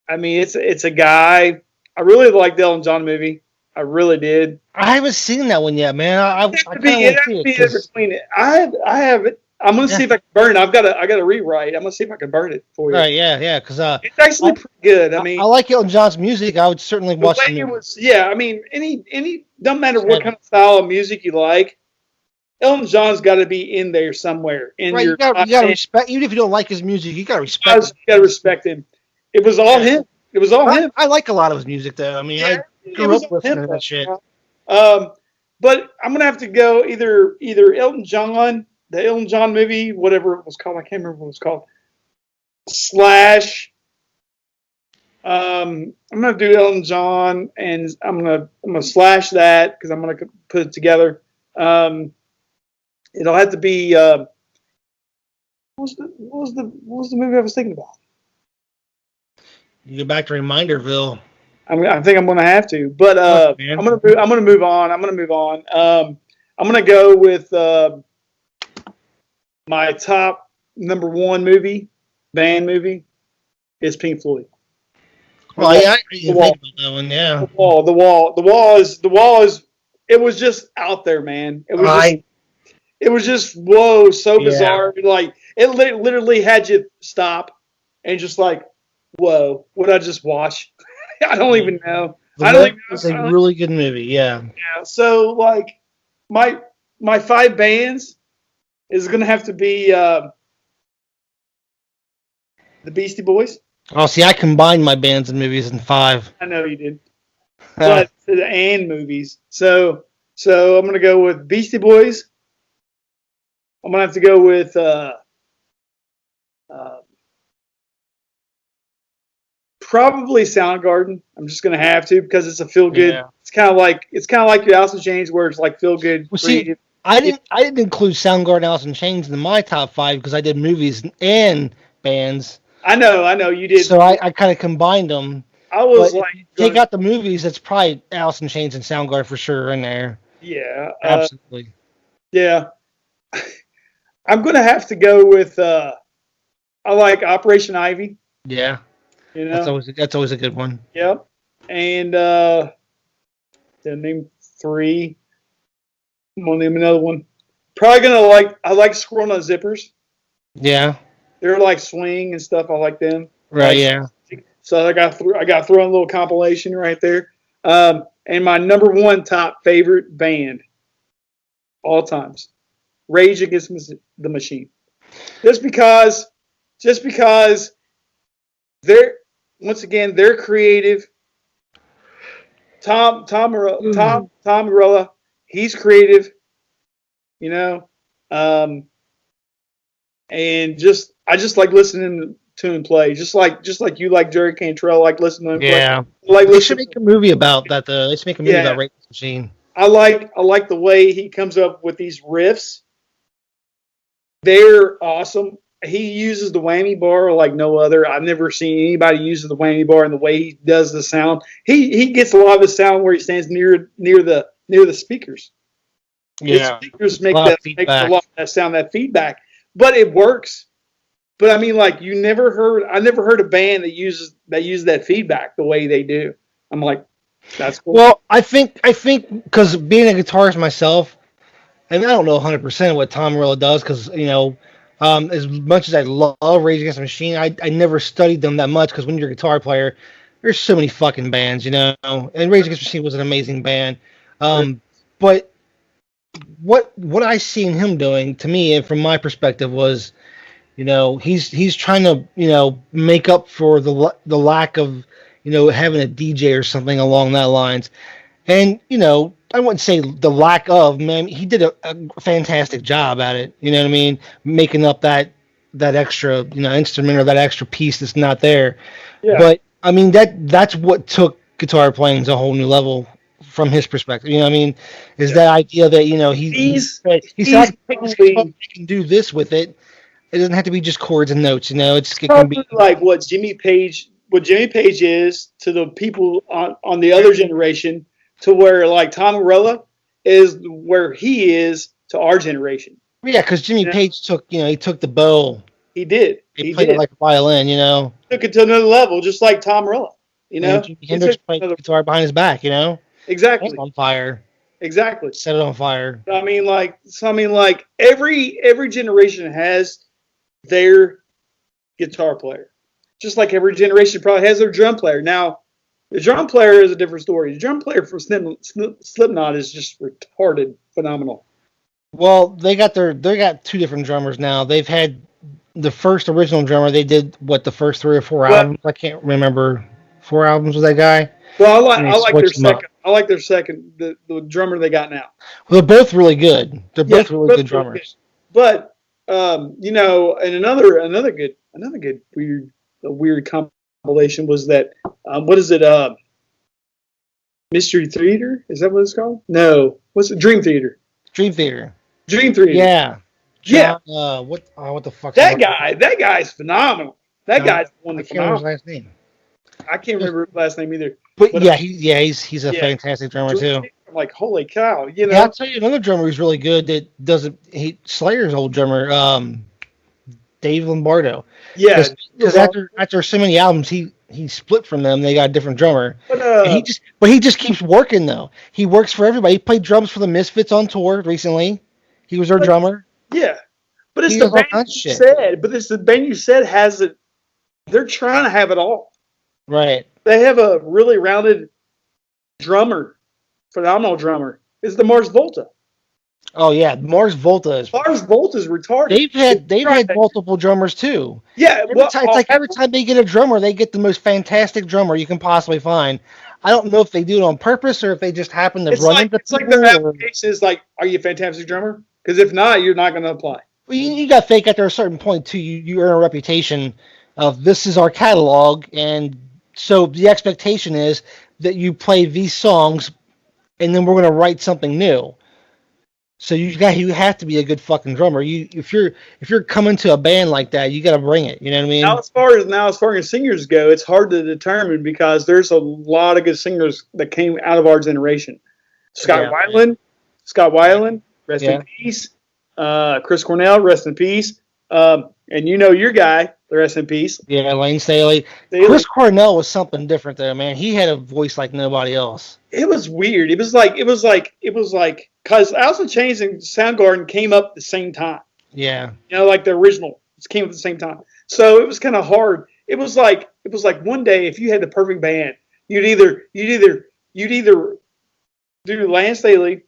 I mean, it's a guy. I really liked the Elton John movie. I really did. I haven't seen that one yet, man. I It kind has of to be, want it to has see to it. be in between it. I have it. I'm gonna Yeah. see if I can burn it. I got to rewrite. I'm gonna see if I can burn it for All you. right, yeah, because It's actually pretty good. I mean, I like Elton John's music. I would certainly the watch way the it movie. was. Yeah, I mean, any doesn't matter It's what heavy. kind of style of music you like. Elton John's got to be in there somewhere in Right, your you top got to 10. respect. Even if you don't like his music, you got to You respect him. got to respect him. It was all Yeah. him. It was all him. I like a lot of his music, though. I mean, Yeah, I it grew was up all listening him. to that shit. But I'm gonna have to go either Elton John, the Elton John movie, whatever it was called. I can't remember what it was called. slash. I'm gonna do Elton John, and I'm gonna slash that because I'm gonna put it together. It'll have to be. What was the movie I was thinking about? You go back to Reminderville. I think I'm gonna have to, but Man. I'm gonna move on. I'm gonna go with my top number one band movie is Pink Floyd. Well, yeah, I didn't think about that one. Yeah. The wall is. It was just out there, man. It was just whoa, so bizarre. Like it literally had you stop and just like, whoa, what I just watch? I don't even know. The Wall is a really good movie. Yeah. Yeah. So like, my 5 bands is gonna have to be the Beastie Boys. Oh, see, I combined my bands and movies in 5. I know you did, but and movies. So I'm gonna go with Beastie Boys. I'm gonna have to go with probably Soundgarden. I'm just gonna have to because it's a feel good. Yeah. It's kind of like your Alice in Chains, where it's like feel good. Well, see, I didn't include Soundgarden, Alice in Chains in my top 5 because I did movies and bands. I know you did. So I kind of combined them. I was But like, take out the movies, it's probably Alice in Chains and Soundgarden for sure in there. yeah, Absolutely. yeah. I'm gonna have to go with. I like Operation Ivy. Yeah. You know, That's always a good one. yep. And name 3. I'm gonna name another one. Probably gonna I like Squirrel Nut Zippers. Yeah. They're like swing and stuff. I like them. Right. Yeah. So I got thrown a little compilation right there. And my number 1 top favorite band, all times, Rage Against the Machine. Just because they're creative. Tom Morello, he's creative, you know, and I just like listening to him play, just like you like Jerry Cantrell, like listening to him Yeah. play. Like They should make a movie about that, though. They should make a movie about Rage Against the Machine. I like the way he comes up with these riffs. They're awesome. He uses the whammy bar like no other. I've never seen anybody use the whammy bar and the way he does the sound. He gets a lot of his sound where he stands near the speakers. Yeah. The speakers make a lot of that sound, that feedback. But it works. But I mean, like I never heard a band that uses that feedback the way they do. I'm like, that's cool. Well, I think because being a guitarist myself, and I don't know 100% what Tom Morello does because, as much as I love Rage Against the Machine, I never studied them that much because when you're a guitar player, there's so many fucking bands, and Rage Against the Machine was an amazing band. But what I seen him doing, to me, and from my perspective, was, he's trying to, make up for the lack of, having a DJ or something along that lines. And, I wouldn't say the lack of, man, he did a fantastic job at it. You know what I mean? Making up that extra, instrument or that extra piece that's not there. Yeah. But, I mean, that's what took guitar playing to a whole new level from his perspective. You know what I mean? Is that idea that, he said, I can do this with it. It doesn't have to be just chords and notes, it can be like what Jimmy Page is to the people on the other generation, to where like Tom Morello is where he is to our generation. Yeah, because Jimmy Page took the bow. He did. He played it like a violin, Took it to another level, just like Tom Morello. And Jimi Hendrix played the guitar behind his back, Exactly. On fire. Exactly. Set it on fire. I mean, like every generation has their guitar player, just like every generation probably has their drum player. Now, the drum player is a different story. The drum player for Slipknot is just retarded, phenomenal. Well, they got 2 different drummers now. They've had the first original drummer. They did the first 3 or 4 albums. I can't remember. 4 albums with that guy. Well, I like their second. I like their second. The drummer they got now. Well, they're both really good. They're both really good drummers. But And another good weird compilation was that what is it? Mystery Theater? Is that what it's called? No, what's it? Dream Theater. Dream Theater. Dream Theater. Yeah. Yeah. John, what the fuck's That guy's phenomenal. That guy's one I of the can't remember his phenomenal. last name. I can't remember his last name either. But But, yeah, he's a yeah. fantastic drummer too. I'm like, holy cow, Yeah, I'll tell you another drummer who's really good that doesn't Slayer's old drummer, Dave Lombardo. Yeah. Because after so many albums, he split from them. They got a different drummer. But, And he just keeps working though. He works for everybody. He played drums for the Misfits on tour recently. He was their drummer. yeah. But it's He the does all band kinds of you shit. said. But it's the band you said has it. They're trying to have it all. Right. They have a really rounded drummer, phenomenal drummer. It's the Mars Volta. Oh yeah, Mars Volta is. Mars Volta's retarded. They've had multiple drummers too. Yeah, It's like every time they get a drummer, they get the most fantastic drummer you can possibly find. I don't know if they do it on purpose or if they just happen to run into it's like people. their application is like, are you a fantastic drummer? Because if not, you're not going to apply. Well, you got to fake after a certain point too. You earn a reputation of this is our catalog, and so the expectation is that you play these songs, and then we're going to write something new. So you have to be a good fucking drummer. If you're coming to a band like that, you got to bring it. You know what I mean? Now as far as singers go, it's hard to determine because there's a lot of good singers that came out of our generation. Scott Weiland, rest in peace. Chris Cornell, rest in peace. And you know your guy, rest in peace. Yeah, Lane Staley. Chris Cornell was something different though, man. He had a voice like nobody else. It was weird. It was like because Alice in Chains and Soundgarden came up at the same time. Yeah. You know, like the original came up at the same time. So it was kind of hard. It was like one day if you had the perfect band, you'd either do Lance Staley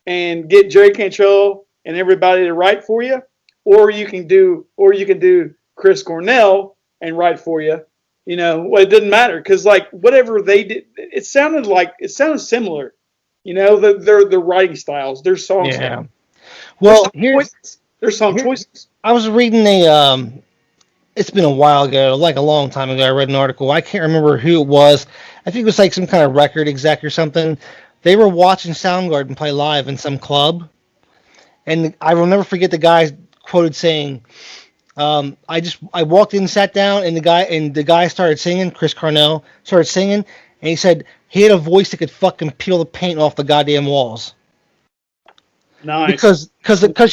and get Jerry Cantrell and everybody to write for you, or you can do Chris Cornell and write for you. You know, well, it didn't matter because like whatever they did, it sounded similar. You know, their writing styles, their songs. Yeah. Well, their song choices. I was reading it's been a while ago, like a long time ago. I read an article. I can't remember who it was. I think it was like some kind of record exec or something. They were watching Soundgarden play live in some club, and I will never forget the guy quoted saying, I walked in, sat down, and the guy started singing. Chris Cornell started singing, and he said he had a voice that could fucking peel the paint off the goddamn walls. Nice. Because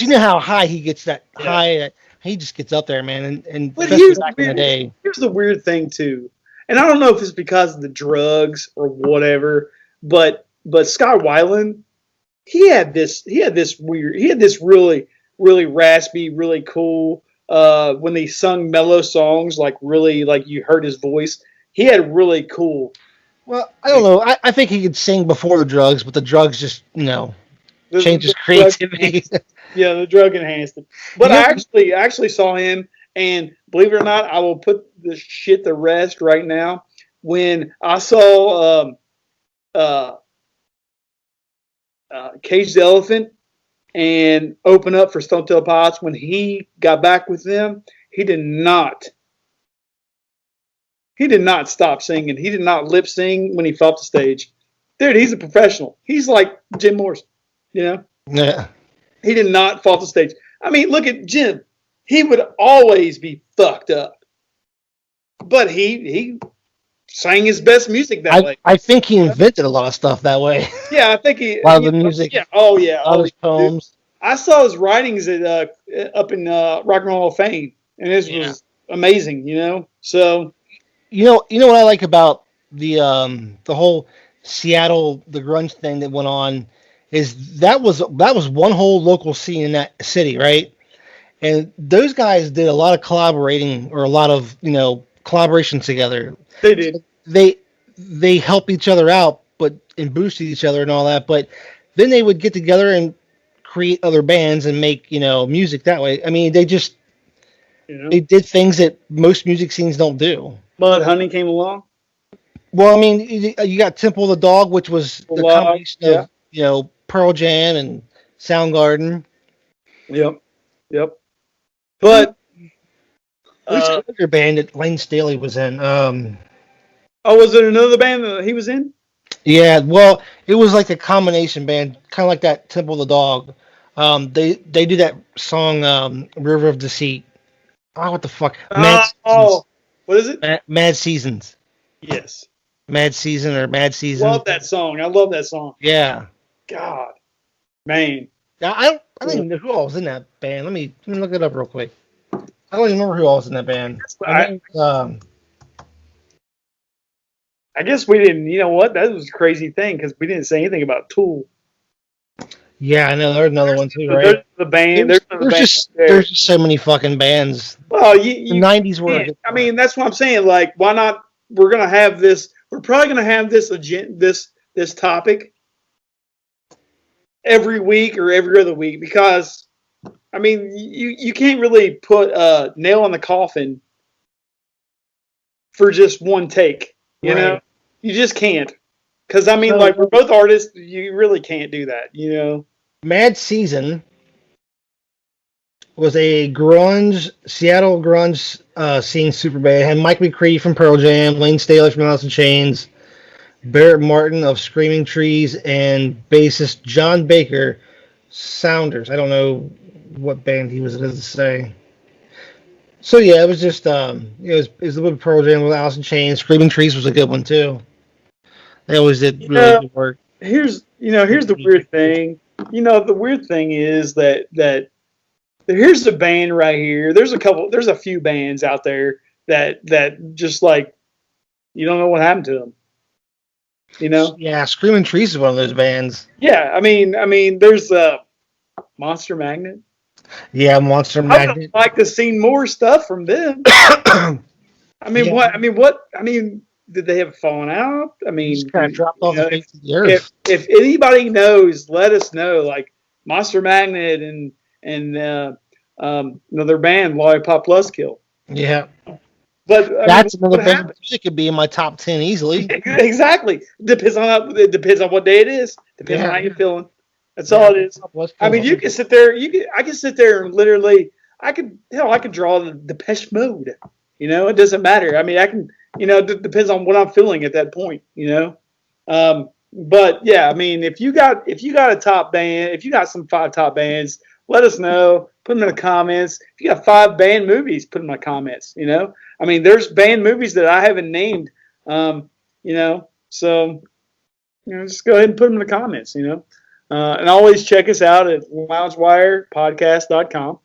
you know how high he gets high. He just gets up there, man. And but back in the day. Here's the weird thing too, and I don't know if it's because of the drugs or whatever, but Scott Weiland, he had this really really raspy, really cool. When they sung mellow songs, like really, like you heard his voice, he had really cool. Well, I don't know. I think he could sing before the drugs, but the drugs just, changed his creativity. Yeah, the drug enhanced it. But I actually saw him, and believe it or not, I will put the shit to rest right now. When I saw Cage the Elephant and open up for Stone Temple Pilots, when he got back with them, he did not stop singing. He did not lip sing when he fell off the stage. Dude, he's a professional. He's like Jim Morrison, you know? Yeah. He did not fall off the stage. I mean, look at Jim. He would always be fucked up. But he sang his best music that way. I think he invented a lot of stuff that way. Yeah, I think he... A lot of the music. Yeah. Oh, yeah. All his poems. Dude. I saw his writings up in Rock and Roll Hall of Fame, and this was amazing, you know? So... You know what I like about the whole Seattle, the grunge thing that went on is that was one whole local scene in that city, right? And those guys did a lot of collaborating or a lot of, collaboration together. They did. They help each other out, and boosted each other and all that. But then they would get together and create other bands and make, music that way. I mean, they just they did things that most music scenes don't do. Mudhoney came along. Well, I mean, you got Temple of the Dog, which was the combination of, Pearl Jam and Soundgarden. Yep. But Who's the other band that Lane Staley was in? was it another band that he was in? Yeah, well, it was like a combination band, kind of like that Temple of the Dog. They do that song River of Deceit. Oh, what the fuck? Mad Seasons. What is it? Mad Seasons. Yes. Mad Season or Mad Season. Love that song. I love that song. Yeah. God, man. Now, I don't even know who all was in that band. Let me look it up real quick. I don't even remember who all was in that band. I guess we didn't. You know what? That was a crazy thing because we didn't say anything about Tool. Yeah, I know. There's another one too, right? There's the band. There's just so many fucking bands. Well, the 90s were. I mean, that's what I'm saying. Like, why not? We're gonna have this. We're probably gonna have this topic every week or every other week because, I mean, you can't really put a nail in the coffin for just one take. You know, you just can't. Because I mean, like, we're both artists. You really can't do that. You know. Mad Season was a Seattle grunge scene super band. It had Mike McCree from Pearl Jam, Lane Staley from Alice in Chains, Barrett Martin of Screaming Trees, and bassist John Baker, Sounders. I don't know what band he was, it doesn't say. So yeah, it was just it was a little Pearl Jam with Alice in Chains. Screaming Trees was a good one too. They always did really good work. Here's the weird thing. The weird thing is that here's the band right here. There's a few bands out there that just like you don't know what happened to them. You know? Yeah, Screaming Trees is one of those bands. Yeah, I mean, there's Monster Magnet. Yeah, Monster Magnet. I would like to see more stuff from them. Did they have fallen out? I mean, just kind of dropped off the face of the earth. If anybody knows, let us know. Like Monster Magnet and another band, Lollipop Buzzkill. Yeah. But that's another band that could be in my top 10 easily. Exactly. Depends on what day it is. Depends on how you're feeling. That's all it is. I mean, you can sit there. I can sit there and literally. I could draw the Depeche Mode. It doesn't matter. I mean, I can. It depends on what I'm feeling at that point. But yeah, I mean, if you got a top band, if you got some 5 top bands, let us know. Put them in the comments. If you got 5 band movies, put them in the comments. I mean, there's band movies that I haven't named. So just go ahead and put them in the comments. And always check us out at loungewirepodcast.com.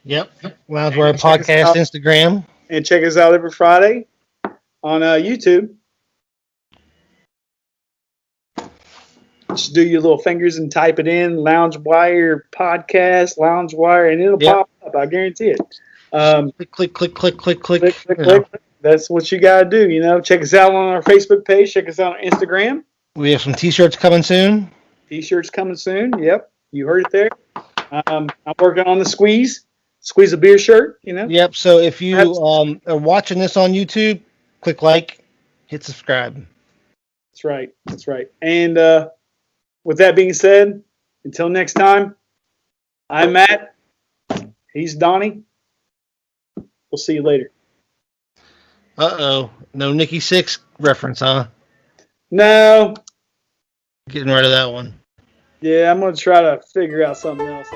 Yep, Loungewire Podcast Instagram, and check us out every Friday on YouTube. Just do your little fingers and type it in, Loungewire Podcast, Loungewire, and it'll pop up. I guarantee it. Click. That's what you got to do. Check us out on our Facebook page. Check us out on Instagram. We have some T-shirts coming soon. T-shirts coming soon. Yep, you heard it there. I'm working on the squeeze a beer shirt. Yep. So if you are watching this on YouTube, click like, hit subscribe. That's right. And with that being said, until next time, I'm Matt. He's Donnie. We'll see you later. No Nikki Sixx reference, huh? No. Getting rid of that one. Yeah, I'm going to try to figure out something else.